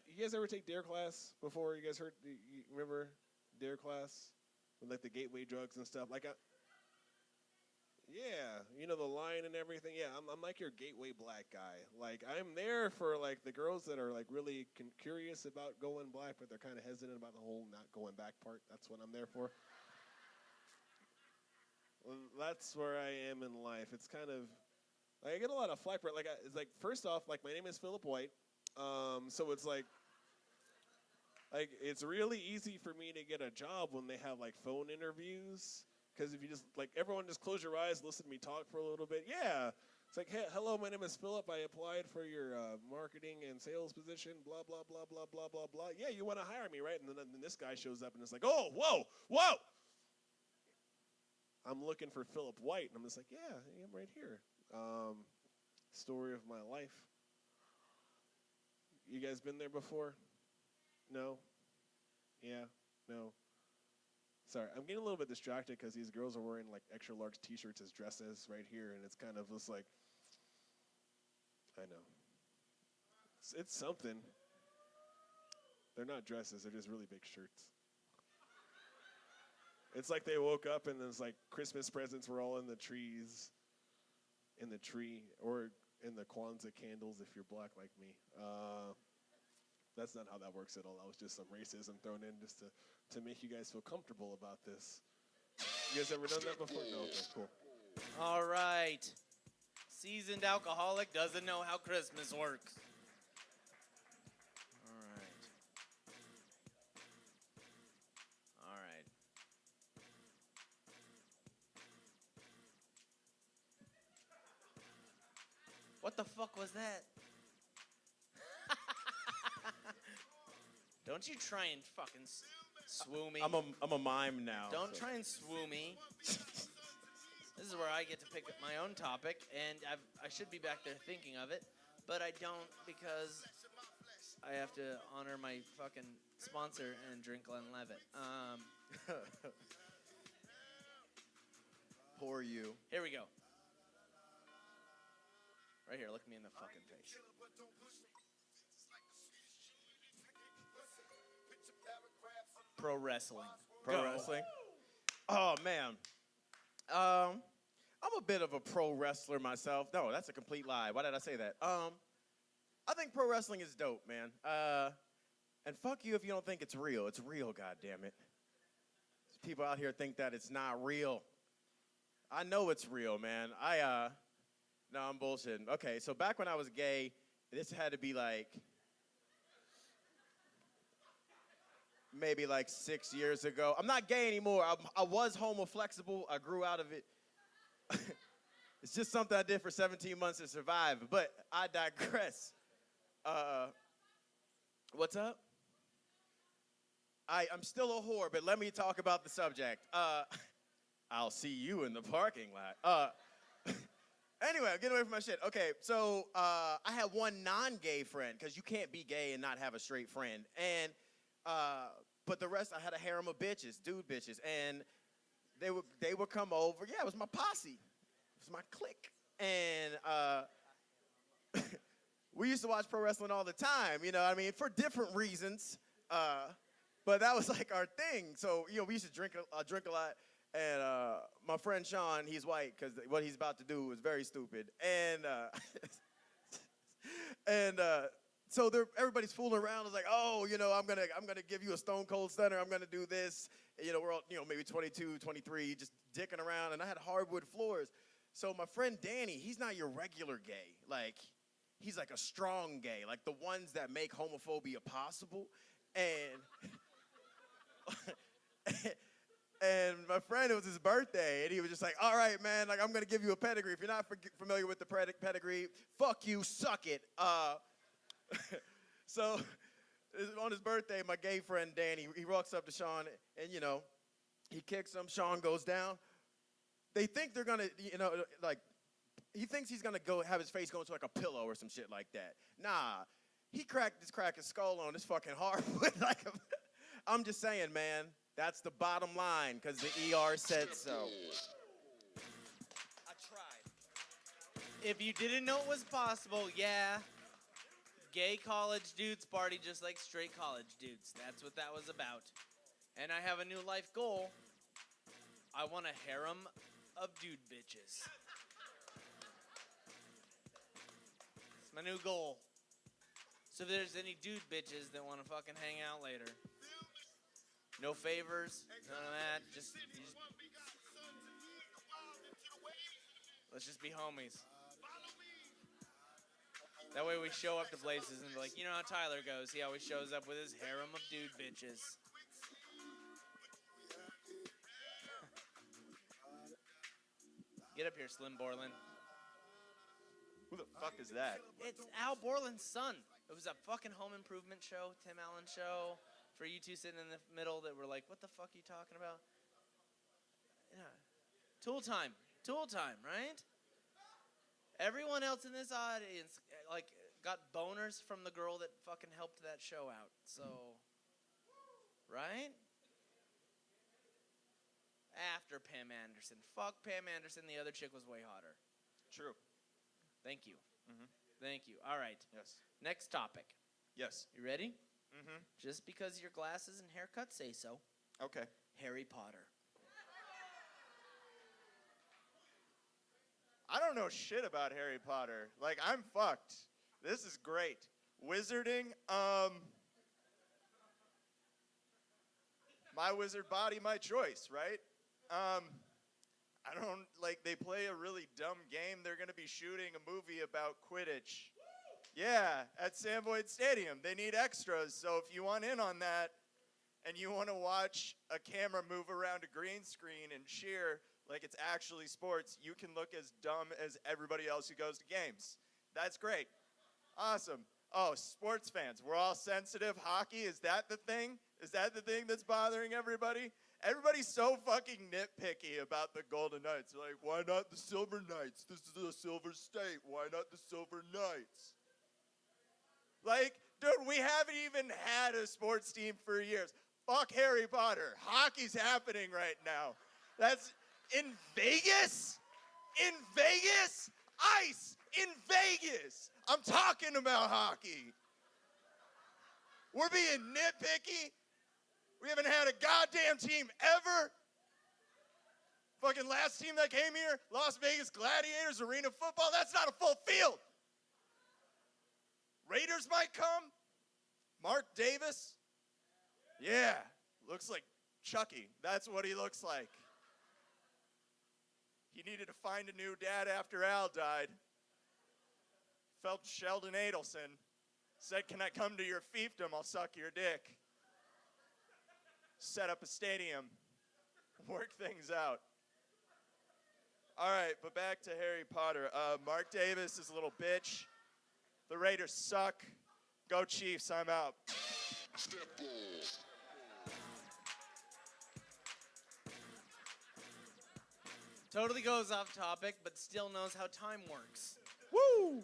you guys ever take DARE class before? You guys you remember DARE class? With like the gateway drugs and stuff? Like, yeah, you know, the line and everything. Yeah, I'm like your gateway black guy. Like, I'm there for like the girls that are like really curious about going black, but they're kind of hesitant about the whole not going back part. That's what I'm there for. Well, that's where I am in life. It's kind of, I get a lot of flack for it. Like, it's like, first off, like, my name is Philip White. So it's like it's really easy for me to get a job when they have like phone interviews. Because if you just like everyone just close your eyes, listen to me talk for a little bit. Yeah, it's like, hey, hello, my name is Philip. I applied for your marketing and sales position. Blah blah blah blah blah blah blah. Yeah, you want to hire me, right? And then this guy shows up and it's like, oh, whoa. I'm looking for Philip White, and I'm just like, yeah, I'm right here. Story of my life. You guys been there before? No? Yeah? No? Sorry, I'm getting a little bit distracted because these girls are wearing like extra large t-shirts as dresses right here, and it's kind of just like, I know. It's something. They're not dresses, they're just really big shirts. It's like they woke up and there's like Christmas presents were all in the trees, in the tree, or in the Kwanzaa candles if you're black like me. That's not how that works at all. That was just some racism thrown in just to make you guys feel comfortable about this. You guys ever done that before? No, okay, cool. All right. Seasoned alcoholic doesn't know how Christmas works. All right. All right. What the fuck was that? Don't you try and fucking swoo me. I'm a mime now. Don't so. try and swoo me. This is where I get to pick up my own topic, and I should be back there thinking of it, but I don't because I have to honor my fucking sponsor and drink Glenlivet. Poor you. Here we go. Right here, look me in the fucking face. Pro wrestling. Pro wrestling? Oh, man. I'm a bit of a pro wrestler myself. No, that's a complete lie. Why did I say that? I think pro wrestling is dope, man. And fuck you if you don't think it's real. It's real, goddammit. People out here think that it's not real. I know it's real, man. No, I'm bullshitting. Okay, so back when I was gay, this had to be like maybe like 6 years ago. I'm not gay anymore. I was homoflexible. I grew out of it. It's just something I did for 17 months to survive. But I digress. What's up? I'm still a whore, but let me talk about the subject. I'll see you in the parking lot. Anyway, I'm getting away from my shit. Okay, so I had one non-gay friend, because you can't be gay and not have a straight friend. And but the rest, I had a harem of bitches, dude bitches, and they would come over. Yeah, it was my posse. It was my clique. And we used to watch pro wrestling all the time, you know what I mean, for different reasons. But that was like our thing. So, you know, we used to drink a lot. And my friend Sean, he's white, because what he's about to do is very stupid. And so everybody's fooling around. It's like, oh, you know, I'm gonna give you a Stone Cold Stunner. I'm gonna do this. You know, we're all, you know, maybe 22, 23, just dicking around. And I had hardwood floors. So my friend Danny, he's not your regular gay. Like, he's like a strong gay, like the ones that make homophobia possible. And and my friend, it was his birthday, and he was just like, all right, man, like, I'm going to give you a pedigree. If you're not familiar with the pedigree, fuck you, suck it. So on his birthday, my gay friend Danny, he walks up to Sean, and, you know, he kicks him. Sean goes down. They think they're going to, you know, like, he thinks he's going to go have his face go into, like, a pillow or some shit like that. Nah, he cracked his skull on his fucking hardwood. Like, I'm just saying, man. That's the bottom line, because the ER said so. I tried. If you didn't know it was possible, yeah, gay college dudes party just like straight college dudes. That's what that was about. And I have a new life goal. I want a harem of dude bitches. It's my new goal. So if there's any dude bitches that want to fucking hang out later, no favors, none of that. Let's just be homies. That way we show up to places and be like, you know how Tyler goes. He always shows up with his harem of dude bitches. Get up here, Slim Borland. Who the fuck is that? It's Al Borland's son. It was a fucking home improvement show, Tim Allen show. For you two sitting in the middle that were like, what the fuck are you talking about? Yeah. Tool time, right? Everyone else in this audience, like, got boners from the girl that fucking helped that show out. So, right? After Pam Anderson. Fuck Pam Anderson, the other chick was way hotter. True. Thank you. Mm-hmm. Thank you. All right. Yes. Next topic. Yes. You ready? Mm-hmm. Just because your glasses and haircut say so. Okay. Harry Potter. I don't know shit about Harry Potter. Like, I'm fucked. This is great. Wizarding, my wizard body, my choice, right? I don't, like, they play a really dumb game. They're going to be shooting a movie about Quidditch. Yeah, at Sam Boyd Stadium. They need extras, so if you want in on that and you want to watch a camera move around a green screen and cheer like it's actually sports, you can look as dumb as everybody else who goes to games. That's great. Awesome. Oh, sports fans, we're all sensitive. Hockey, is that the thing? Is that the thing that's bothering everybody? Everybody's so fucking nitpicky about the Golden Knights. They're like, why not the Silver Knights? This is a Silver State. Why not the Silver Knights? Like, dude, we haven't even had a sports team for years. Fuck Harry Potter. Hockey's happening right now. That's in Vegas? In Vegas? Ice in Vegas. I'm talking about hockey. We're being nitpicky. We haven't had a goddamn team ever. Fucking last team that came here, Las Vegas Gladiators, Arena Football, that's not a full field. Raiders might come. Mark Davis. Yeah, looks like Chucky. That's what he looks like. He needed to find a new dad after Al died. Felt Sheldon Adelson. Said, can I come to your fiefdom? I'll suck your dick. Set up a stadium. Work things out. All right, but back to Harry Potter. Mark Davis is a little bitch. The Raiders suck. Go Chiefs, I'm out. Totally goes off topic, but still knows how time works. Woo!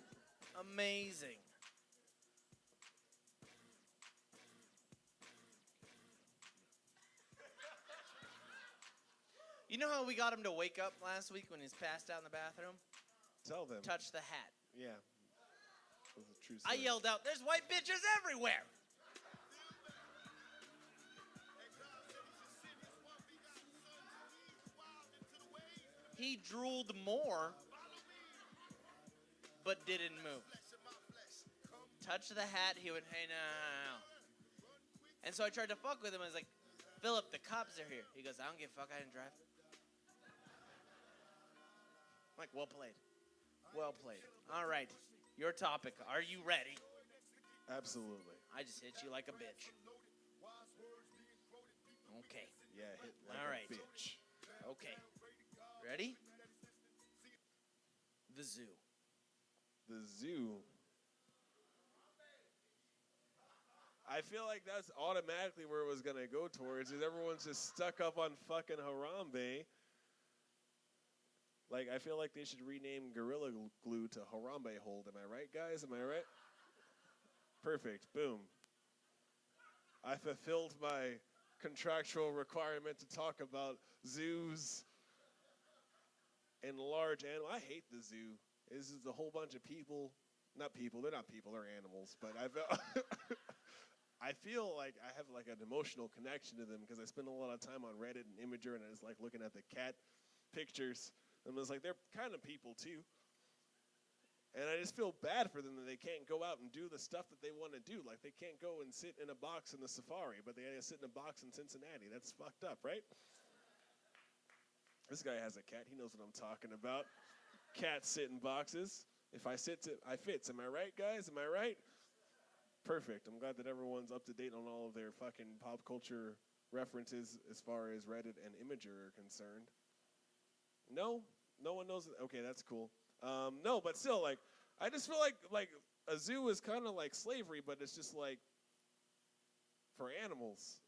Amazing. You know how we got him to wake up last week when he's passed out in the bathroom? Tell them. Touch the hat. Yeah. That was a true I story. yelled out, "There's white bitches everywhere!" He drooled more, but didn't move. Touch the hat, he would, "Hey, no. And so I tried to fuck with him. I was like, "Philip, the cops are here." He goes, "I don't give a fuck, I didn't drive." I'm like, well played. Well played. All right, your topic. Are you ready? Absolutely. I just hit you like a bitch. Okay. Yeah, hit like All a right. bitch. Okay. Ready? The zoo. The zoo. I feel like that's automatically where it was gonna go towards. Is everyone's just stuck up on fucking Harambe? Like, I feel like they should rename Gorilla Glue to Harambe Hold. Am I right, guys? Am I right? Perfect. Boom. I fulfilled my contractual requirement to talk about zoos and large animals. I hate the zoo. This is a whole bunch of people. Not people. They're not people. They're animals. But I feel like I have like an emotional connection to them because I spend a lot of time on Reddit and Imager, and I just like looking at the cat pictures. And it's like they're kind of people too. And I just feel bad for them that they can't go out and do the stuff that they want to do. Like they can't go and sit in a box in the safari, but they gotta sit in a box in Cincinnati. That's fucked up, right? This guy has a cat. He knows what I'm talking about. Cats sit in boxes. If I sit, I fits. Am I right, guys? Am I right? Perfect. I'm glad that everyone's up to date on all of their fucking pop culture references as far as Reddit and Imager are concerned. No? No one knows. Okay, that's cool. No, but still, like, I just feel like a zoo is kind of like slavery, but it's just like for animals.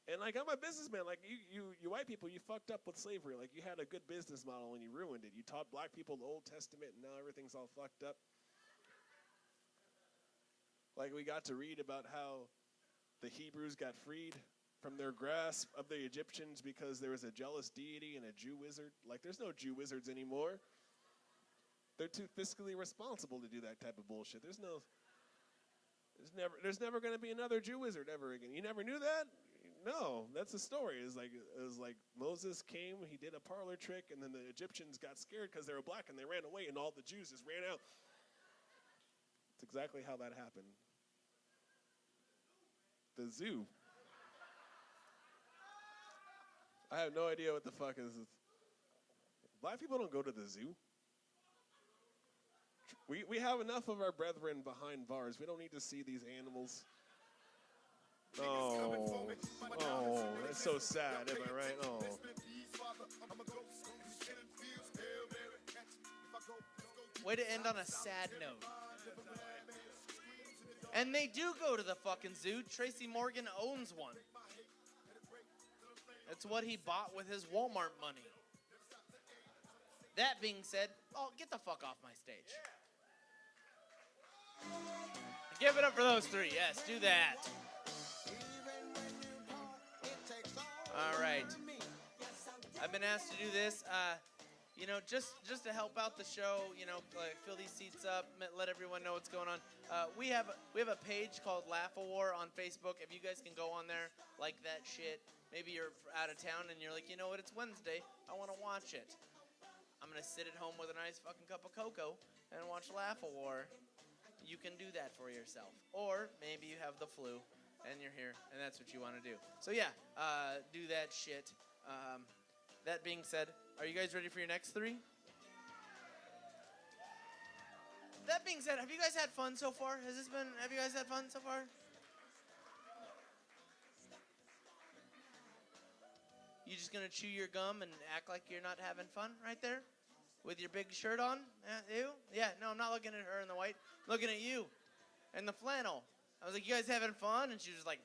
And like, I'm a businessman. Like, you white people, you fucked up with slavery. Like, you had a good business model and you ruined it. You taught black people the Old Testament, and now everything's all fucked up. Like, we got to read about how the Hebrews got freed from their grasp of the Egyptians because there was a jealous deity and a Jew wizard. Like, there's no Jew wizards anymore. They're too fiscally responsible to do that type of bullshit. There's never going to be another Jew wizard ever again. You never knew that? No, that's the story. It was like Moses came, he did a parlor trick, and then the Egyptians got scared because they were black and they ran away, and all the Jews just ran out. That's exactly how that happened. The zoo. I have no idea what the fuck is this. Black people don't go to the zoo. We have enough of our brethren behind bars. We don't need to see these animals. Oh, that's so sad, am I right? Oh. Way to end on a sad note. And they do go to the fucking zoo. Tracy Morgan owns one. That's what he bought with his Walmart money. That being said, oh, get the fuck off my stage. Give it up for those three. Yes, do that. All right. I've been asked to do this, just to help out the show, like fill these seats up, let everyone know what's going on. We have a page called Laugh-A-War on Facebook. If you guys can go on there, like that shit. Maybe you're out of town and you're like, you know what, it's Wednesday. I want to watch it. I'm going to sit at home with a nice fucking cup of cocoa and watch Laugh-A-War. You can do that for yourself. Or maybe you have the flu and you're here and that's what you want to do. So yeah, do that shit. That being said, are you guys ready for your next three? That being said, have you guys had fun so far? Have you guys had fun so far? You just gonna chew your gum and act like you're not having fun right there? With your big shirt on? You? Yeah, no, I'm not looking at her in the white. I'm looking at you. and the flannel. I was like, you guys having fun? And she was like,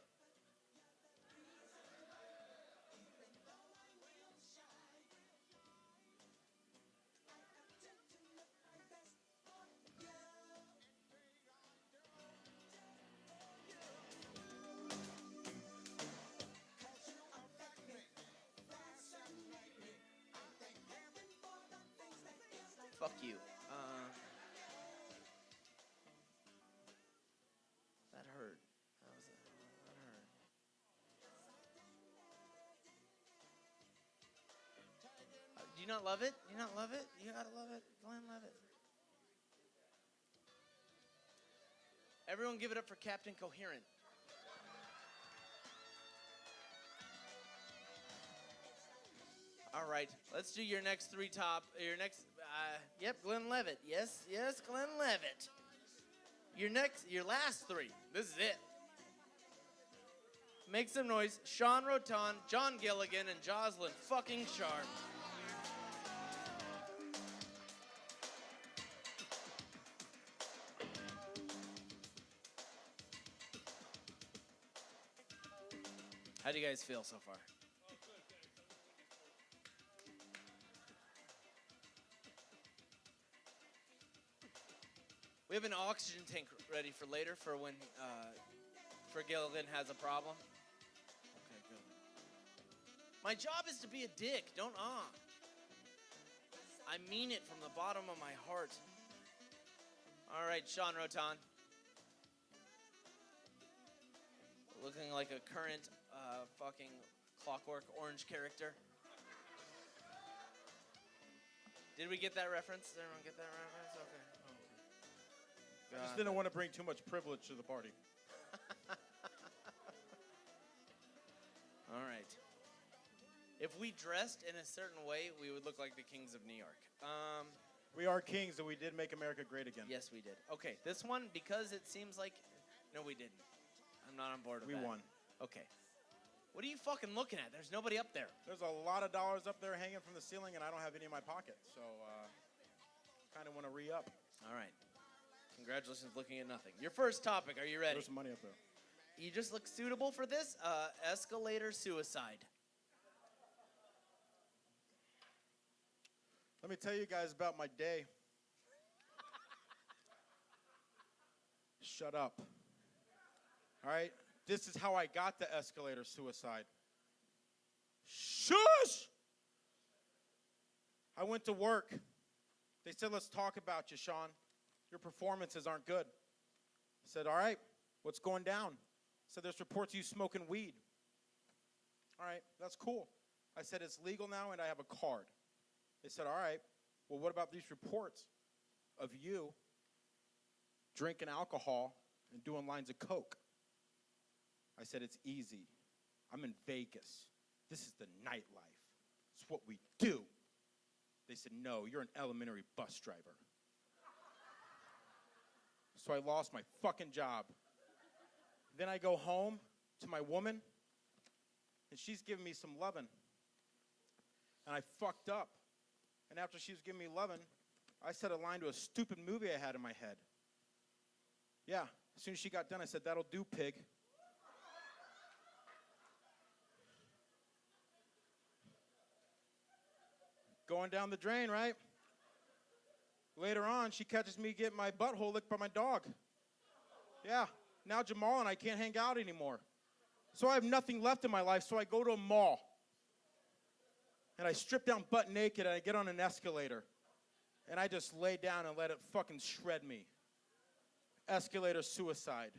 fuck you. That hurt. That hurt. Do you not love it? Do you not love it? You gotta love it. Glenn Levitt. Everyone give it up for Captain Coherent. All right, let's do your next yep, Glenn Levitt. Yes, Glenn Levitt. Your last three. This is it. Make some noise. Sean Rotan, John Gilligan, and Jocelyn fucking Sharp. How do you guys feel so far? We have an oxygen tank ready for later for when Gilligan has a problem. Okay, good. My job is to be a dick. Don't I mean it from the bottom of my heart. All right, Sean Rotan. Looking like a current fucking Clockwork Orange character. Did we get that reference? Did everyone get that reference? Okay. I just didn't want to bring too much privilege to the party. All right. If we dressed in a certain way, we would look like the kings of New York. We are kings, and we did make America great again. Yes, we did. Okay, this one, because it seems like... No, we didn't. I'm not on board with We that. won. Okay. What are you fucking looking at? There's nobody up there. There's a lot of dollars up there hanging from the ceiling, and I don't have any in my pocket, so kind of want to re-up. All right. Congratulations looking at nothing. Your first topic, are you ready? There's some money up there. You just look suitable for this. Escalator suicide. Let me tell you guys about my day. Shut up. All right? This is how I got the escalator suicide. Shush! I went to work. They said, let's talk about you, Sean. Your performances aren't good. I said, all right, what's going down? I said, there's reports of you smoking weed. All right, that's cool. I said, it's legal now and I have a card. They said, all right, well, what about these reports of you drinking alcohol and doing lines of coke? I said, it's easy. I'm in Vegas. This is the nightlife. It's what we do. They said, no, you're an elementary bus driver. So I lost my fucking job. Then I go home to my woman, and she's giving me some lovin'. And I fucked up. And after she was giving me lovin', I said a line to a stupid movie I had in my head. Yeah, as soon as she got done, I said, that'll do, pig. Going down the drain, right? Later on, she catches me getting my butthole licked by my dog. Yeah, now Jamal and I can't hang out anymore. So I have nothing left in my life, so I go to a mall. And I strip down butt naked and I get on an escalator. And I just lay down and let it fucking shred me. Escalator suicide.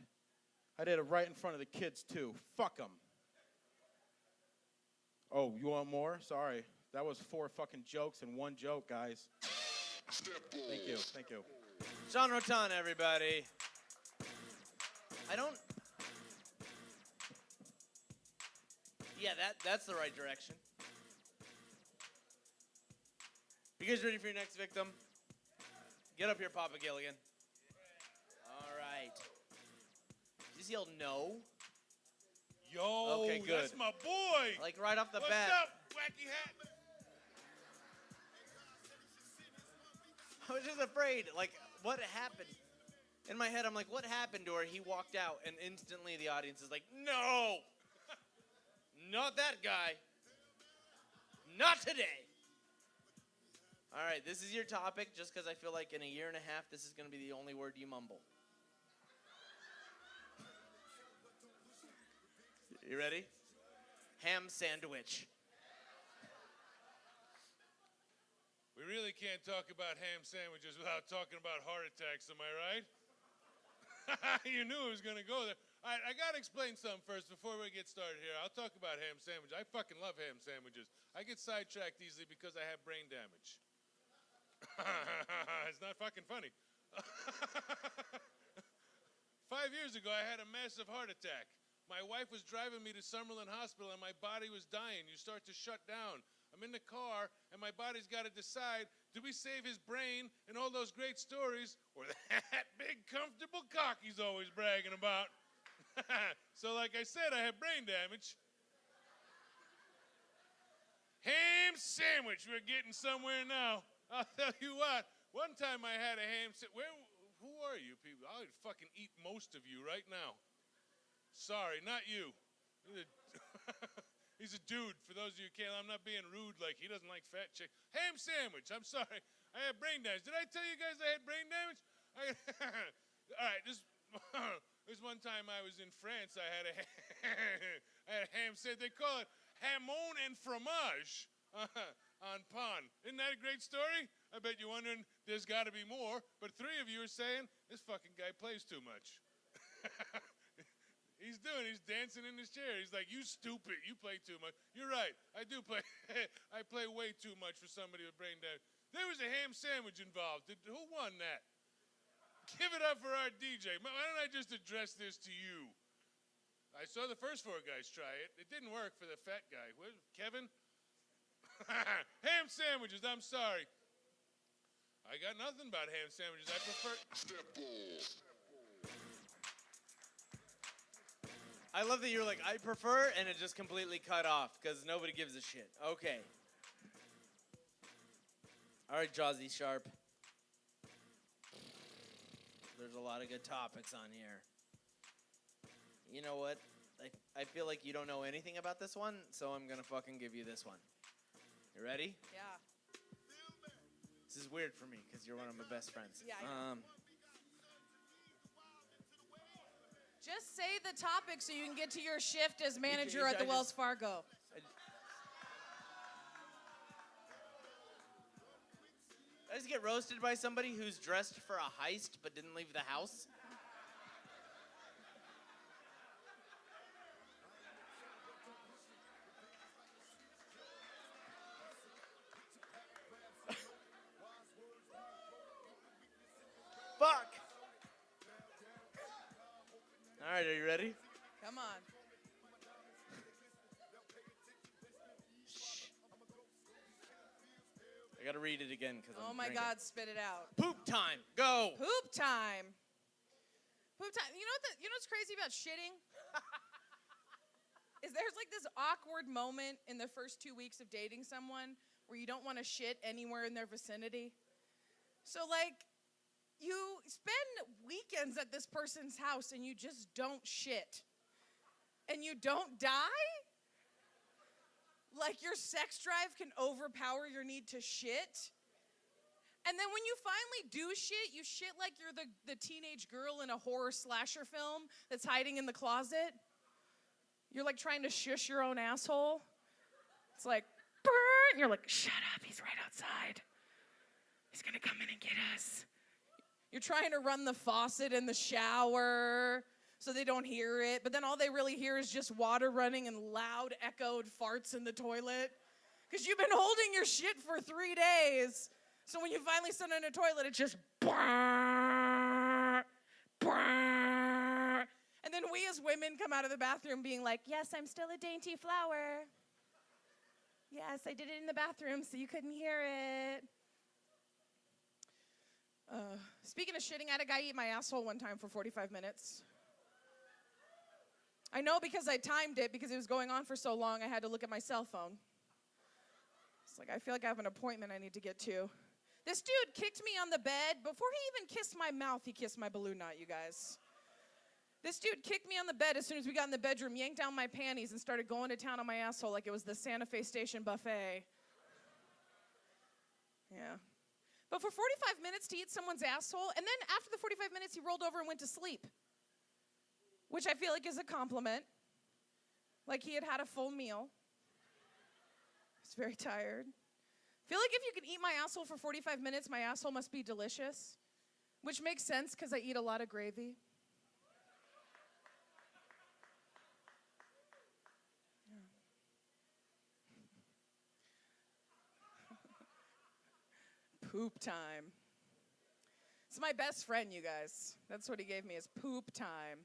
I did it right in front of the kids, too. Fuck them. Oh, you want more? Sorry. That was 4 fucking jokes and 1 joke, guys. Thank you. Thank you. Sean Rotan, everybody. Yeah, that's the right direction. You guys ready for your next victim? Get up here, Papa Gilligan. All right. Just yell no. Yo, Okay, good. that's my boy. Like right off the What's bat. up, wacky hat? I was just afraid. Like, what happened? In my head, I'm like, what happened to her? He walked out, and instantly the audience is like, no! Not that guy. Not today. All right, this is your topic, just because I feel like in a year and a half, this is going to be the only word you mumble. You ready? Ham sandwich. We really can't talk about ham sandwiches without talking about heart attacks, am I right? You knew it was going to go there. All right, I got to explain something first before we get started here. I'll talk about ham sandwiches. I fucking love ham sandwiches. I get sidetracked easily because I have brain damage. It's not fucking funny. 5 years ago, I had a massive heart attack. My wife was driving me to Summerlin Hospital, and my body was dying. You start to shut down. I'm in the car, and my body's got to decide, do we save his brain and all those great stories, or that big comfortable cock he's always bragging about? So like I said, I have brain damage. Ham sandwich, we're getting somewhere now. I'll tell you what, one time I had a ham sandwich. Who are you people? I'll fucking eat most of you right now. Sorry, not you. He's a dude, for those of you who can't. I'm not being rude like he doesn't like fat chicks. Ham sandwich, I'm sorry. I had brain damage. Did I tell you guys I had brain damage? All right, this one time I was in France. I had a ham sandwich. They call it hamon and fromage on pan. Isn't that a great story? I bet you're wondering, there's got to be more. But 3 of you are saying, this fucking guy plays too much. He's dancing in his chair. He's like, you stupid, you play too much. You're right, I do play. I play way too much for somebody with brain damage. There was a ham sandwich involved. Who won that? Give it up for our DJ. Why don't I just address this to you? I saw the first 4 guys try it. It didn't work for the fat guy. Kevin? Ham sandwiches, I'm sorry. I got nothing about ham sandwiches. I prefer... I love that you're like, I prefer, and it just completely cut off because nobody gives a shit. Okay. All right, Jazzy Sharp. There's a lot of good topics on here. You know what? I feel like you don't know anything about this one, so I'm going to fucking give you this one. You ready? Yeah. This is weird for me because you're one of my best friends. Yeah, I know. Just say the topic so you can get to your shift as manager at the Wells Fargo. I just get roasted by somebody who's dressed for a heist but didn't leave the house. Fuck! All right, are you ready? Come on. I gotta read it again because Oh my God, spit it out. Poop time, go! Poop time. Poop time. You know what's crazy about shitting? Is there's like this awkward moment in the first 2 weeks of dating someone where you don't want to shit anywhere in their vicinity. So like, you spend weekends at this person's house and you just don't shit. And you don't die? Like your sex drive can overpower your need to shit? And then when you finally do shit, you shit like you're the teenage girl in a horror slasher film that's hiding in the closet. You're like trying to shush your own asshole. It's like, burn! And you're like, shut up, he's right outside. He's gonna come in and get us. You're trying to run the faucet in the shower so they don't hear it, but then all they really hear is just water running and loud echoed farts in the toilet. Because you've been holding your shit for 3 days. So when you finally sit in a toilet, it's just brrr, brrr. And then we as women come out of the bathroom being like, yes, I'm still a dainty flower. Yes, I did it in the bathroom so you couldn't hear it. Speaking of shitting, I had a guy eat my asshole one time for 45 minutes. I know because I timed it because it was going on for so long, I had to look at my cell phone. It's like, I feel like I have an appointment I need to get to. This dude kicked me on the bed. Before he even kissed my mouth, he kissed my balloon knot, you guys. This dude kicked me on the bed as soon as we got in the bedroom, yanked down my panties, and started going to town on my asshole like it was the Santa Fe Station buffet. Yeah. But for 45 minutes to eat someone's asshole, and then after the 45 minutes, he rolled over and went to sleep, which I feel like is a compliment. Like he had had a full meal. He's very tired. Feel like if you can eat my asshole for 45 minutes, my asshole must be delicious, which makes sense because I eat a lot of gravy. Poop time. It's my best friend, you guys. That's what he gave me, is poop time.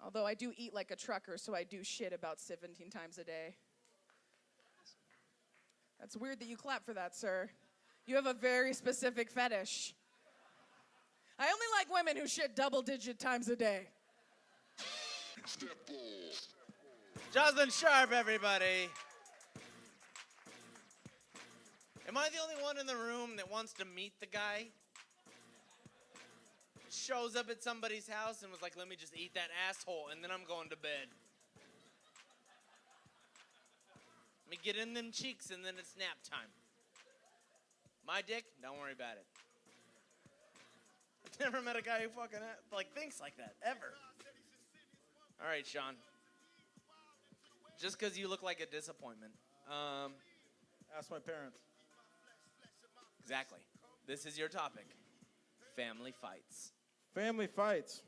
Although I do eat like a trucker, so I do shit about 17 times a day. That's weird that you clap for that, sir. You have a very specific fetish. I only like women who shit double-digit times a day. Jocelyn Sharp, everybody. Am I the only one in the room that wants to meet the guy? Shows up at somebody's house and was like, let me just eat that asshole, and then I'm going to bed. Let me get in them cheeks, and then it's nap time. My dick, don't worry about it. I've never met a guy who fucking thinks like that, ever. All right, Sean. Just because you look like a disappointment. Ask my parents. Exactly. This is your topic. Family fights. Family fights.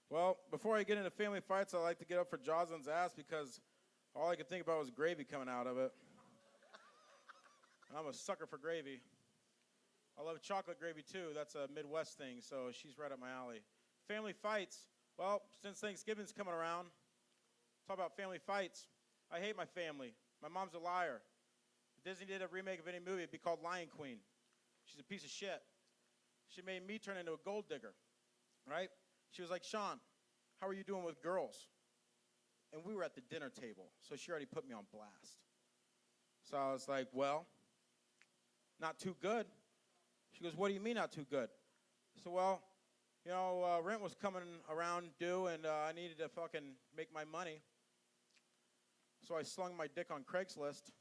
Well, before I get into family fights, I like to get up for Jocelyn's ass because all I could think about was gravy coming out of it. I'm a sucker for gravy. I love chocolate gravy too. That's a Midwest thing, so she's right up my alley. Family fights. Well, since Thanksgiving's coming around, talk about family fights. I hate my family. My mom's a liar. If Disney did a remake of any movie, it'd be called Lion Queen. She's a piece of shit. She made me turn into a gold digger, right? She was like, Sean, how are you doing with girls? And we were at the dinner table, so she already put me on blast. So I was like, well, not too good. She goes, what do you mean not too good? So, well, you know, rent was coming around due, and I needed to fucking make my money. So I slung my dick on Craigslist.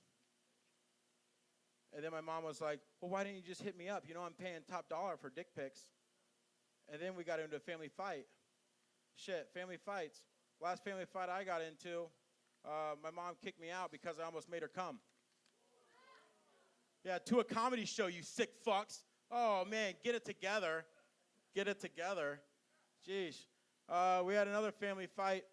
And then my mom was like, well, why didn't you just hit me up? You know I'm paying top dollar for dick pics. And then we got into a family fight. Shit, family fights. Last family fight I got into, my mom kicked me out because I almost made her come. Yeah, to a comedy show, you sick fucks. Oh, man, get it together. Get it together. Jeez. We had another family fight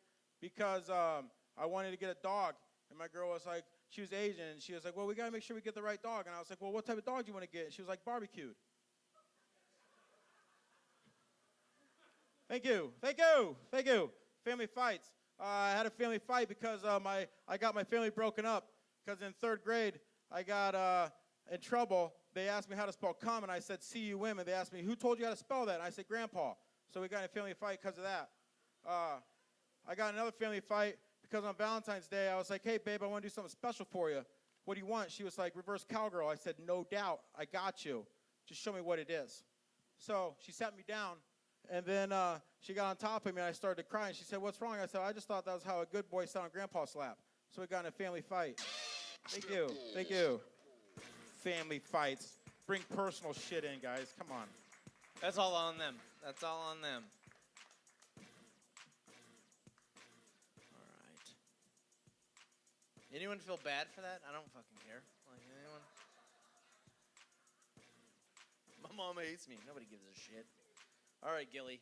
because I wanted to get a dog. And my girl was like, she was Asian, and she was like, well, we got to make sure we get the right dog. And I was like, well, what type of dog do you want to get? And she was like, barbecued. Thank you. Thank you. Thank you. Family fights. I had a family fight because I got my family broken up because in third grade I got in trouble. They asked me how to spell cum, and I said C-U-M, and they asked me, who told you how to spell that? And I said, Grandpa. So we got in a family fight because of that. I got another family fight because on Valentine's Day I was like, hey, babe, I want to do something special for you. What do you want? She was like, reverse cowgirl. I said, no doubt. I got you. Just show me what it is. So she sat me down. And then she got on top of me, and I started to cry. And she said, what's wrong? I said, I just thought that was how a good boy sat on Grandpa's lap. So we got in a family fight. Thank you. Thank you. Family fights. Bring personal shit in, guys. Come on. That's all on them. That's all on them. All right. Anyone feel bad for that? I don't fucking care. Like, anyone? My mom hates me. Nobody gives a shit. All right, Gilly.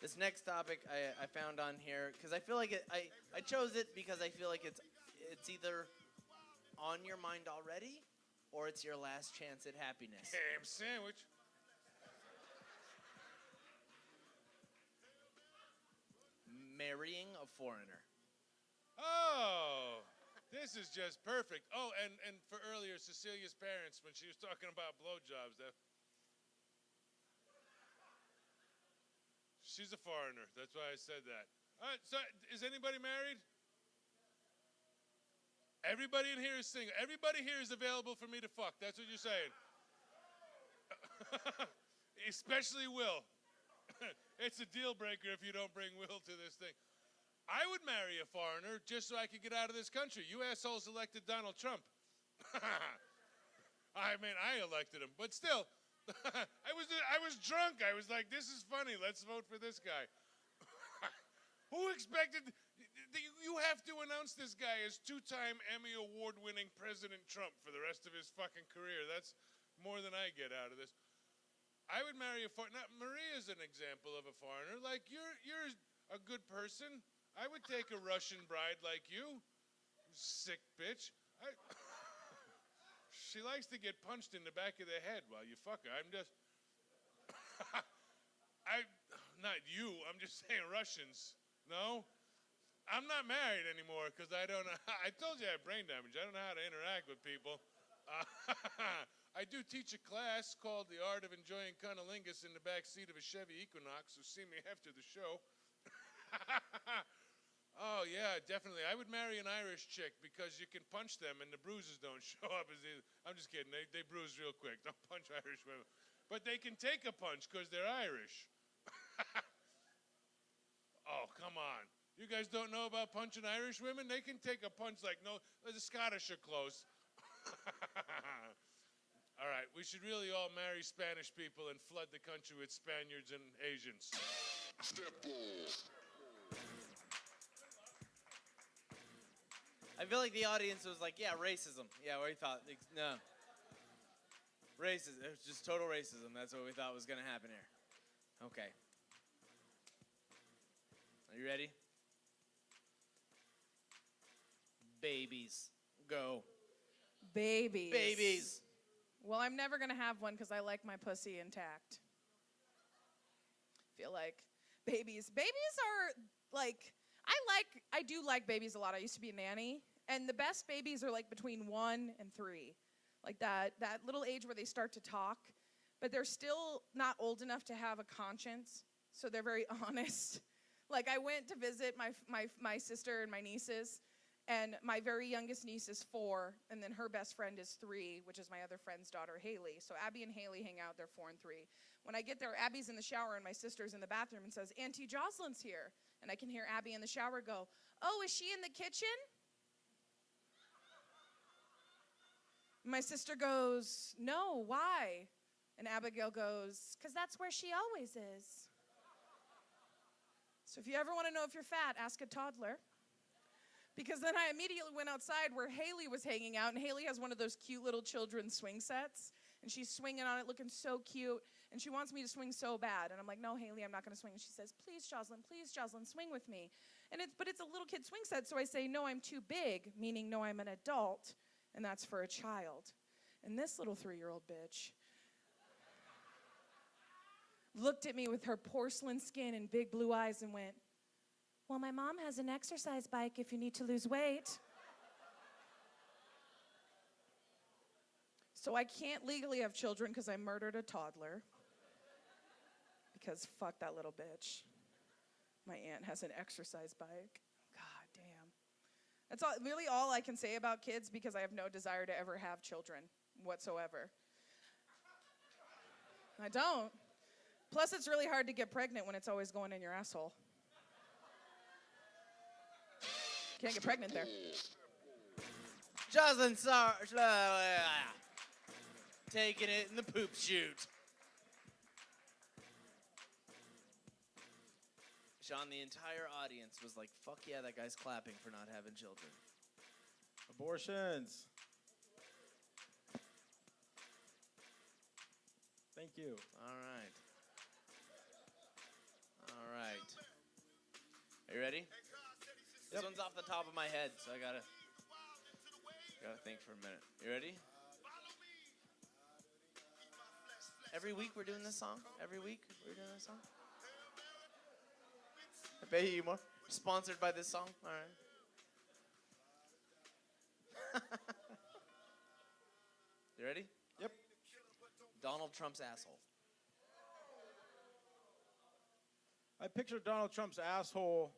This next topic I found on here because I feel like I chose it because I feel like it's either on your mind already or it's your last chance at happiness. Ham sandwich. Marrying a foreigner. Oh, this is just perfect. Oh, and for earlier, Cecilia's parents, when she was talking about blowjobs, she's a foreigner. That's why I said that. All right, so is anybody married? Everybody in here is single. Everybody here is available for me to fuck. That's what you're saying. Especially Will. It's a deal breaker if you don't bring Will to this thing. I would marry a foreigner just so I could get out of this country. You assholes elected Donald Trump. I mean, I elected him, but still, I was drunk. I was like, this is funny. Let's vote for this guy. Who expected? You have to announce this guy as two-time Emmy Award-winning President Trump for the rest of his fucking career. That's more than I get out of this. I would marry a foreigner. Maria's an example of a foreigner. Like, you're a good person. I would take a Russian bride like you sick bitch. She likes to get punched in the back of the head while you fuck her. I'm just... Not you, I'm just saying Russians. No? I'm not married anymore because I don't know. I told you I have brain damage. I don't know how to interact with people. I do teach a class called The Art of Enjoying Cunnilingus in the back seat of a Chevy Equinox, so see me after the show. Oh, yeah, definitely. I would marry an Irish chick because you can punch them and the bruises don't show up as easy. I'm just kidding. They bruise real quick. Don't punch Irish women. But they can take a punch because they're Irish. Oh, come on. You guys don't know about punching Irish women? They can take a punch like no, the Scottish are close. All right, we should really all marry Spanish people and flood the country with Spaniards and Asians. I feel like the audience was like, yeah, racism. Yeah, we thought, no. Racism. It was just total racism. That's what we thought was going to happen here. Okay. Are you ready? Babies. Go. Babies. Babies. Well, I'm never going to have one because I like my pussy intact. Feel like babies. Babies are like, I do like babies a lot. I used to be a nanny. And the best babies are like between 1 and 3. Like that little age where they start to talk. But they're still not old enough to have a conscience. So they're very honest. Like I went to visit my sister and my nieces. And my very youngest niece is 4, and then her best friend is 3, which is my other friend's daughter, Haley. So Abby and Haley hang out. They're 4 and 3. When I get there, Abby's in the shower, and my sister's in the bathroom and says, Auntie Jocelyn's here. And I can hear Abby in the shower go, oh, is she in the kitchen? My sister goes, no, why? And Abigail goes, because that's where she always is. So if you ever want to know if you're fat, ask a toddler. Because then I immediately went outside where Haley was hanging out, and Haley has one of those cute little children's swing sets, and she's swinging on it looking so cute, and she wants me to swing so bad. And I'm like, no, Haley, I'm not going to swing. And she says, please, Jocelyn, swing with me. But it's a little kid swing set, so I say, no, I'm too big, meaning no, I'm an adult, and that's for a child. And this little 3-year-old bitch looked at me with her porcelain skin and big blue eyes and went, well, my mom has an exercise bike if you need to lose weight. So I can't legally have children because I murdered a toddler. Because fuck that little bitch. My aunt has an exercise bike. God damn. That's really all I can say about kids because I have no desire to ever have children whatsoever. I don't. Plus, it's really hard to get pregnant when it's always going in your asshole. Can't get pregnant there. Jocelyn taking it in the poop chute. Sean, the entire audience was like, fuck yeah, that guy's clapping for not having children. Abortions. Thank you. All right. All right. Are you ready? This one's off the top of my head, so I gotta think for a minute. You ready? Every week we're doing this song? Every week we're doing this song? I pay you more. Sponsored by this song? All right. You ready? Yep. Donald Trump's asshole. I picture Donald Trump's asshole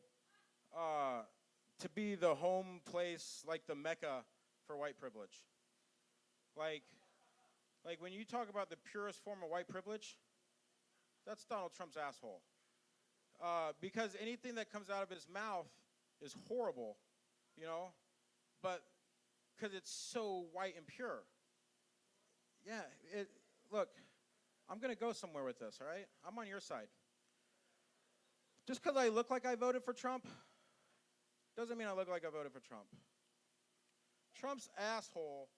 to be the home place, like the Mecca for white privilege. Like when you talk about the purest form of white privilege, that's Donald Trump's asshole. Because anything that comes out of his mouth is horrible, you know, but because it's so white and pure. Yeah, look, I'm going to go somewhere with this, all right? I'm on your side. Just because I look like I voted for Trump doesn't mean I look like I voted for Trump. Trump's asshole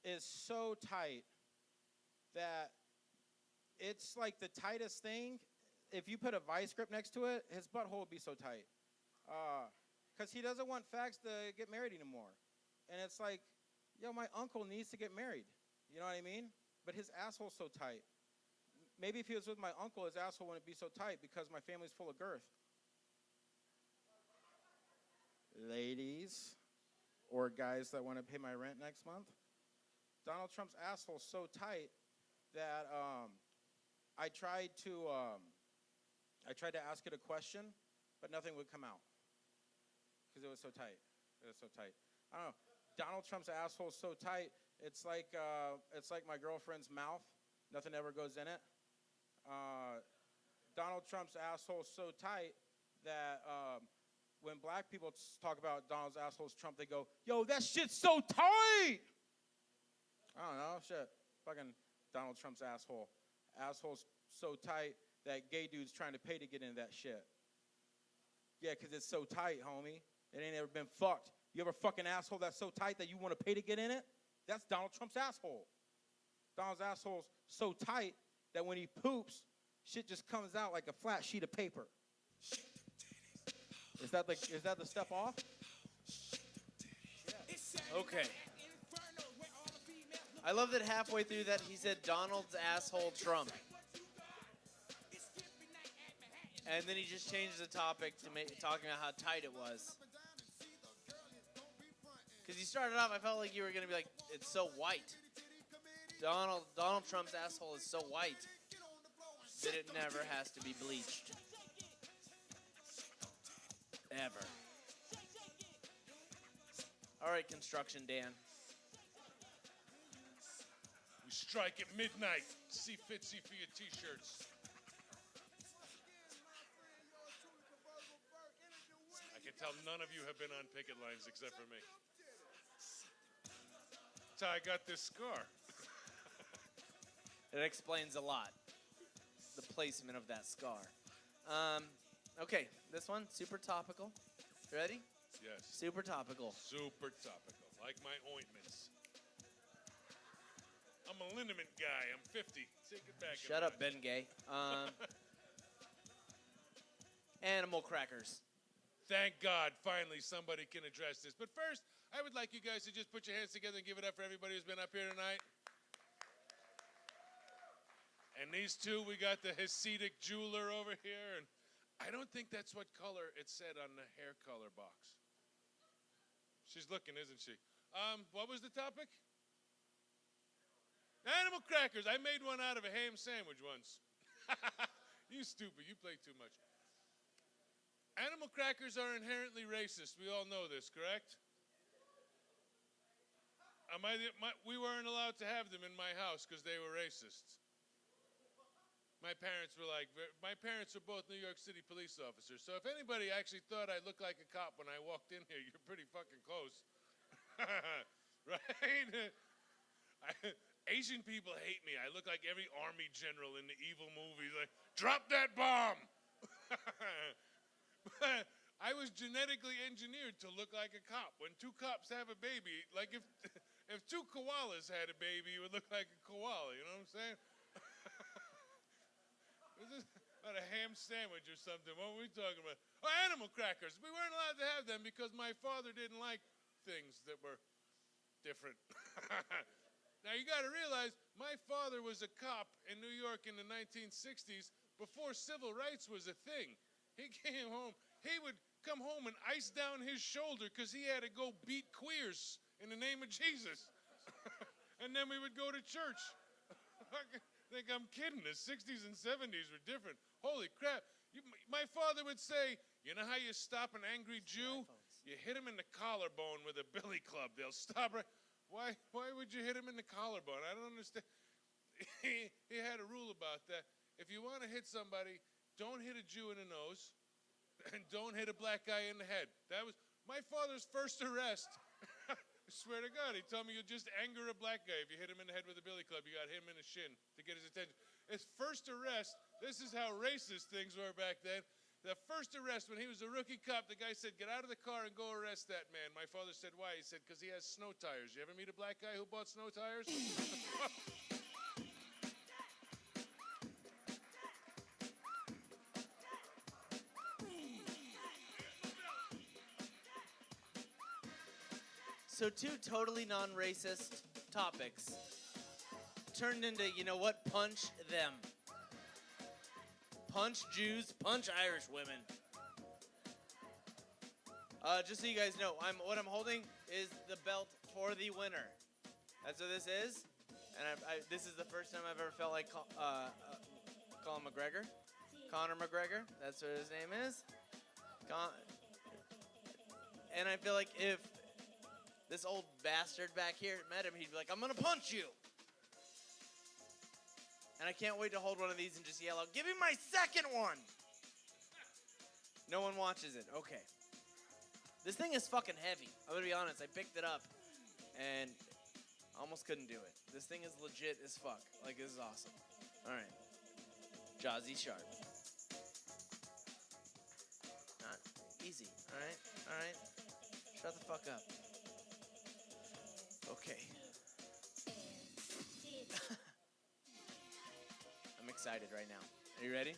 is so tight that it's like the tightest thing. If you put a vice grip next to it, his butthole would be so tight. Because he doesn't want fags to get married anymore. And it's like, yo, my uncle needs to get married. You know what I mean? But his asshole's so tight. Maybe if he was with my uncle, his asshole wouldn't be so tight because my family's full of girth. Ladies, or guys that want to pay my rent next month, Donald Trump's asshole's so tight that I tried to ask it a question, but nothing would come out because it was so tight. It was so tight. I don't know. Donald Trump's asshole's so tight. It's like my girlfriend's mouth. Nothing ever goes in it. Donald Trump's asshole's so tight that when black people talk about Donald's asshole's Trump, they go, "Yo, that shit's so tight." I don't know, shit. Fucking Donald Trump's asshole. Asshole's so tight that gay dudes trying to pay to get into that shit. Yeah, because it's so tight, homie. It ain't ever been fucked. You ever fucking asshole that's so tight that you want to pay to get in it? That's Donald Trump's asshole. Donald's asshole's so tight that when he poops, shit just comes out like a flat sheet of paper. Is that the step off? Okay. I love that halfway through that he said Donald's asshole Trump. And then he just changed the topic to talking about how tight it was. Because you started off, I felt like you were going to be like, it's so white. Donald Trump's asshole is so white that it never has to be bleached. Ever. All right, Construction Dan. We strike at midnight. See Fitzy for your t-shirts. I can tell none of you have been on picket lines except for me. That's how I got this scar. It explains a lot. The placement of that scar. Okay, this one, super topical. Ready? Yes. Super topical. Super topical. Like my ointments. I'm a liniment guy. I'm 50. Take it back. Shut up, Ben Gay. Animal crackers. Thank God, finally somebody can address this. But first, I would like you guys to just put your hands together and give it up for everybody who's been up here tonight. And these two, we got the Hasidic jeweler over here, and I don't think that's what color it said on the hair color box. She's looking, isn't she? What was the topic? Animal crackers. I made one out of a ham sandwich once. You stupid. You play too much. Animal crackers are inherently racist. We all know this, correct? We weren't allowed to have them in my house because they were racist. My parents are both New York City police officers. So if anybody actually thought I looked like a cop when I walked in here, you're pretty fucking close. Right? Asian people hate me. I look like every army general in the evil movies. Like, drop that bomb! But I was genetically engineered to look like a cop. When two cops have a baby, like if two koalas had a baby, it would look like a koala. You know what I'm saying? This is about a ham sandwich or something. What were we talking about? Oh, animal crackers. We weren't allowed to have them because my father didn't like things that were different. Now, you got to realize, my father was a cop in New York in the 1960s before civil rights was a thing. He came home. He would come home and ice down his shoulder because he had to go beat queers in the name of Jesus. And then we would go to church. I think I'm kidding. The 60s and 70s were different. Holy crap. My father would say, you know how you stop an angry Jew? You hit him in the collarbone with a billy club. They'll stop right. Why would you hit him in the collarbone? I don't understand. He had a rule about that. If you want to hit somebody, don't hit a Jew in the nose, and don't hit a black guy in the head. That was my father's first arrest. I swear to God, he told me you just anger a black guy. If you hit him in the head with a billy club, you got him in the shin to get his attention. His first arrest, this is how racist things were back then. The first arrest, when he was a rookie cop, the guy said, get out of the car and go arrest that man. My father said, why? He said, because he has snow tires. You ever meet a black guy who bought snow tires? So two totally non-racist topics turned into, you know what? Punch them. Punch Jews, punch Irish women. Just so you guys know, what I'm holding is the belt for the winner. That's what this is. And this is the first time I've ever felt like Colin McGregor. Conor McGregor. That's what his name is. And I feel like if this old bastard back here met him, he'd be like, I'm going to punch you. And I can't wait to hold one of these and just yell out, give me my second one. No one watches it. Okay. This thing is fucking heavy. I'm going to be honest. I picked it up and almost couldn't do it. This thing is legit as fuck. Like, this is awesome. All right. Jazzy Sharp. Not easy. All right? All right? Shut the fuck up. Okay. I'm excited right now. Are you ready?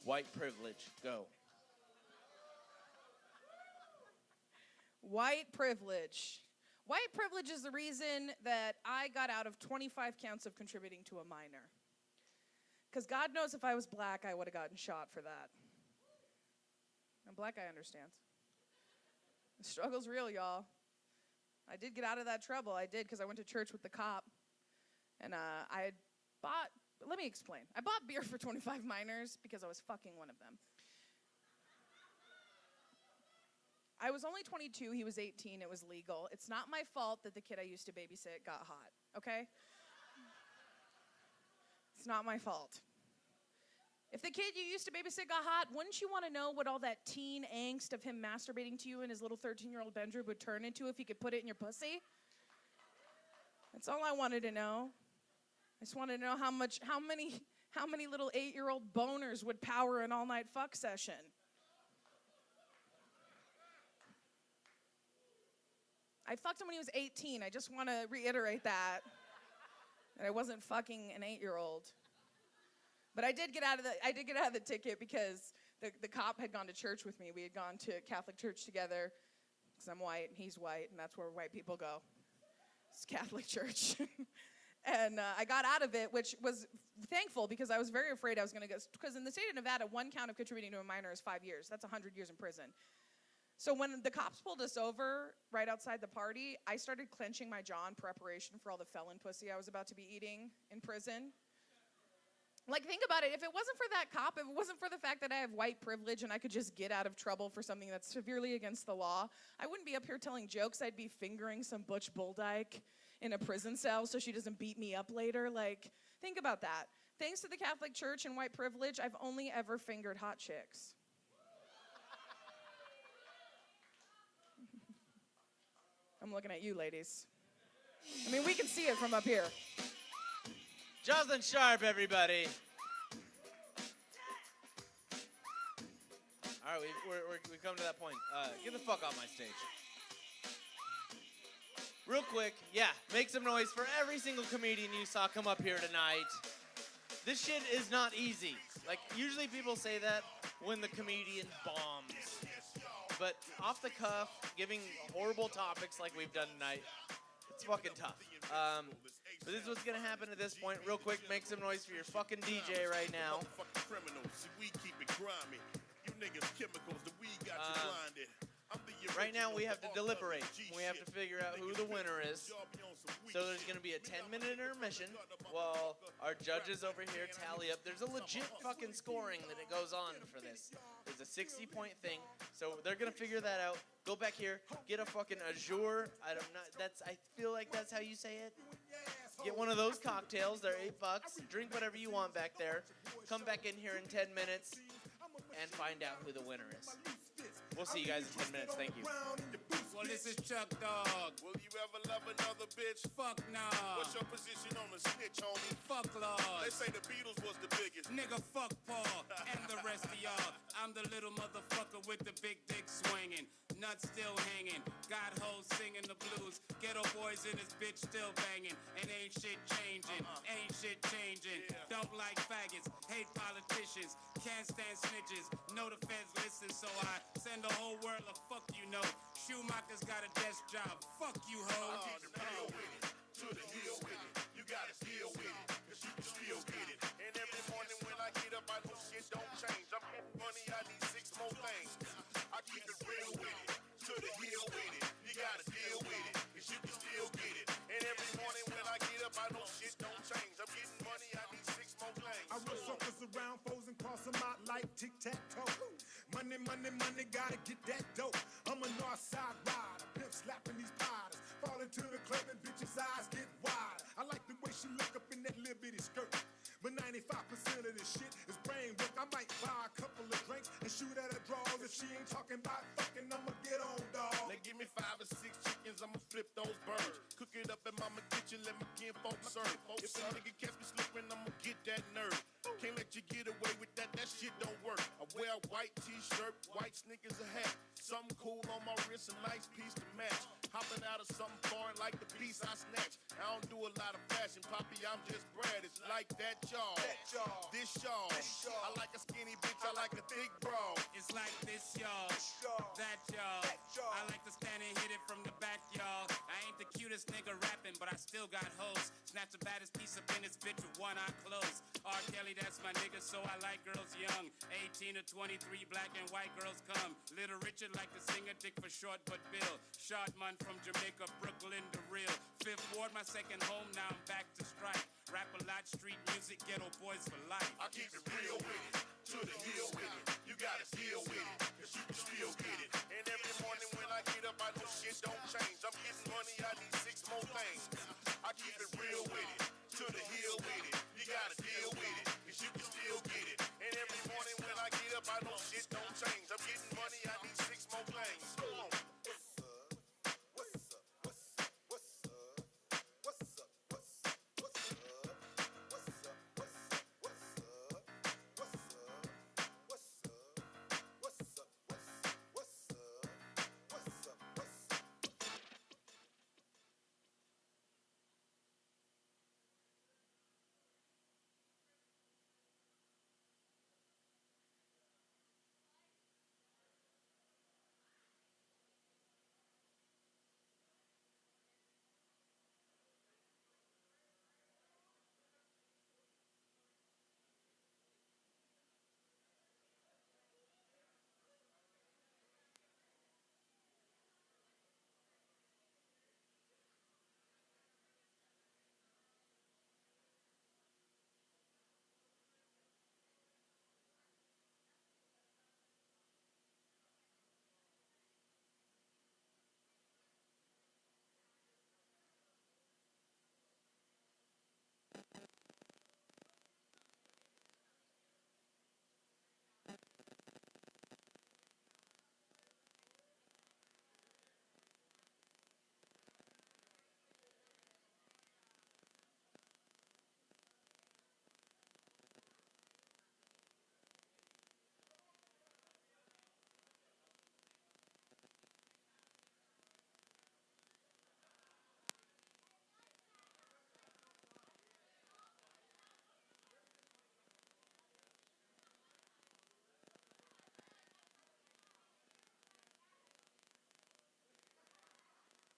White privilege, go. White privilege. White privilege is the reason that I got out of 25 counts of contributing to a minor. Because God knows if I was black, I would have gotten shot for that. And black guy understands. The struggle's real, y'all. I did get out of that trouble. I did because I went to church with the cop. And I had bought, let me explain. I bought beer for 25 minors because I was fucking one of them. I was only 22, he was 18, it was legal. It's not my fault that the kid I used to babysit got hot, okay? It's not my fault. If the kid you used to babysit got hot, wouldn't you want to know what all that teen angst of him masturbating to you in his little 13-year-old bedroom would turn into if he could put it in your pussy? That's all I wanted to know. I just wanted to know how many little 8-year-old boners would power an all-night fuck session. I fucked him when he was 18. I just want to reiterate that. And I wasn't fucking an 8-year-old. But I did get out of the ticket because the cop had gone to church with me. We had gone to Catholic church together because I'm white and he's white, and that's where white people go. It's Catholic church. And I got out of it, which was thankful because I was very afraid I was going to go. Because in the state of Nevada, one count of contributing to a minor is 5 years. That's 100 years in prison. So when the cops pulled us over right outside the party, I started clenching my jaw in preparation for all the felon pussy I was about to be eating in prison. Like, think about it. If it wasn't for that cop, if it wasn't for the fact that I have white privilege and I could just get out of trouble for something that's severely against the law, I wouldn't be up here telling jokes. I'd be fingering some butch bulldyke in a prison cell so she doesn't beat me up later. Like, think about that. Thanks to the Catholic Church and white privilege, I've only ever fingered hot chicks. I'm looking at you, ladies. I mean, we can see it from up here. Jocelyn Sharp, everybody. All right, we've come to that point. Get the fuck off my stage. Real quick, yeah, make some noise for every single comedian you saw come up here tonight. This shit is not easy. Like, usually people say that when the comedian bombs. But off the cuff, giving horrible topics like we've done tonight, it's fucking tough. But this is what's gonna happen at this point. Real quick, make some noise for your fucking DJ right now. Right now we have to deliberate. We have to figure out who the winner is. So there's going to be a 10-minute intermission while our judges over here tally up. There's a legit fucking scoring that it goes on for this. There's a 60-point thing. So they're going to figure that out. Go back here, get a fucking Azure. I feel like that's how you say it. Get one of those cocktails. They're $8. Drink whatever you want back there. Come back in here in 10 minutes and find out who the winner is. We'll see you guys in 10 minutes. Thank you. Well, this is Chuck Dog. Will you ever love another bitch? Fuck nah. What's your position on the snitch, homie? Fuck Lord. They say the Beatles was the biggest. Nigga, fuck Paul and the rest of y'all. I'm the little motherfucker with the big dick swinging. Nuts still hanging. Got hoes singing the blues. Ghetto boys in this bitch still banging. And ain't shit changing. Ain't shit changing. Don't like faggots. Hate politicians. Can't stand snitches. Know the feds listen, so I send the whole world a fuck you know. Schumacher's got a desk job. Fuck you, ho. Keep it real with it. To the hill with it. You gotta deal with it. Cause you can still get it. And every morning when I get up, I know shit don't change. I'm getting money, I need 6 more things. I keep it real with it. To the hill with it. You gotta deal with it. Cause you can still get it. And every morning when I get up, I know shit don't change. I'm getting money, I need 6 more things. I run circles around foes and cross them out like tic-tac-toe. Money, money, money, gotta get that dope. I'm a north side rider, pimp slapping these potters. Fall into the club and bitches' eyes get wide. I like the way she look up in that little bitty skirt. But 95% of this shit is brain work. I might buy a couple of drinks and shoot at her drawers. If she ain't talking about fucking, I'ma get on, dog. Now give me 5 or 6 chickens, I'ma flip those birds. Cook it up in mama kitchen, let me get folks serve. If a nigga catch me slipping, I'ma get that nerve. Can't let you get away with that, that shit don't work. I wear a white t-shirt, white sneakers, a hat. Something cool on my wrist, a nice piece to match. Hopping out of something foreign like the piece I snatch. I don't do a lot of fashion, Poppy, I'm just Brad. It's like that, y'all. This y'all. I like a skinny bitch, I like a thick bra. It's like this, y'all. That, y'all. I like to stand and hit it from the back, y'all. I ain't the cutest nigga rapping, but I still got hoes. Snatch the baddest piece up in this bitch with one eye closed. R. Kelly, that's my nigga, so I like girls young. 18 to 23, black and white girls come. Little Richard like to sing a dick for short but Bill. Short man from Jamaica, Brooklyn, the real. Fifth Ward, my second home, now I'm back to strike. Rap a lot, street music, ghetto boys for life. I keep it real with it, to the hill with it. You gotta deal with it, cause you can still get it. And every morning when I get up, I know shit don't change. I'm getting money, I need 6 more things. I keep it real with it, to the hill with it. You gotta deal with it, cause you can still get it.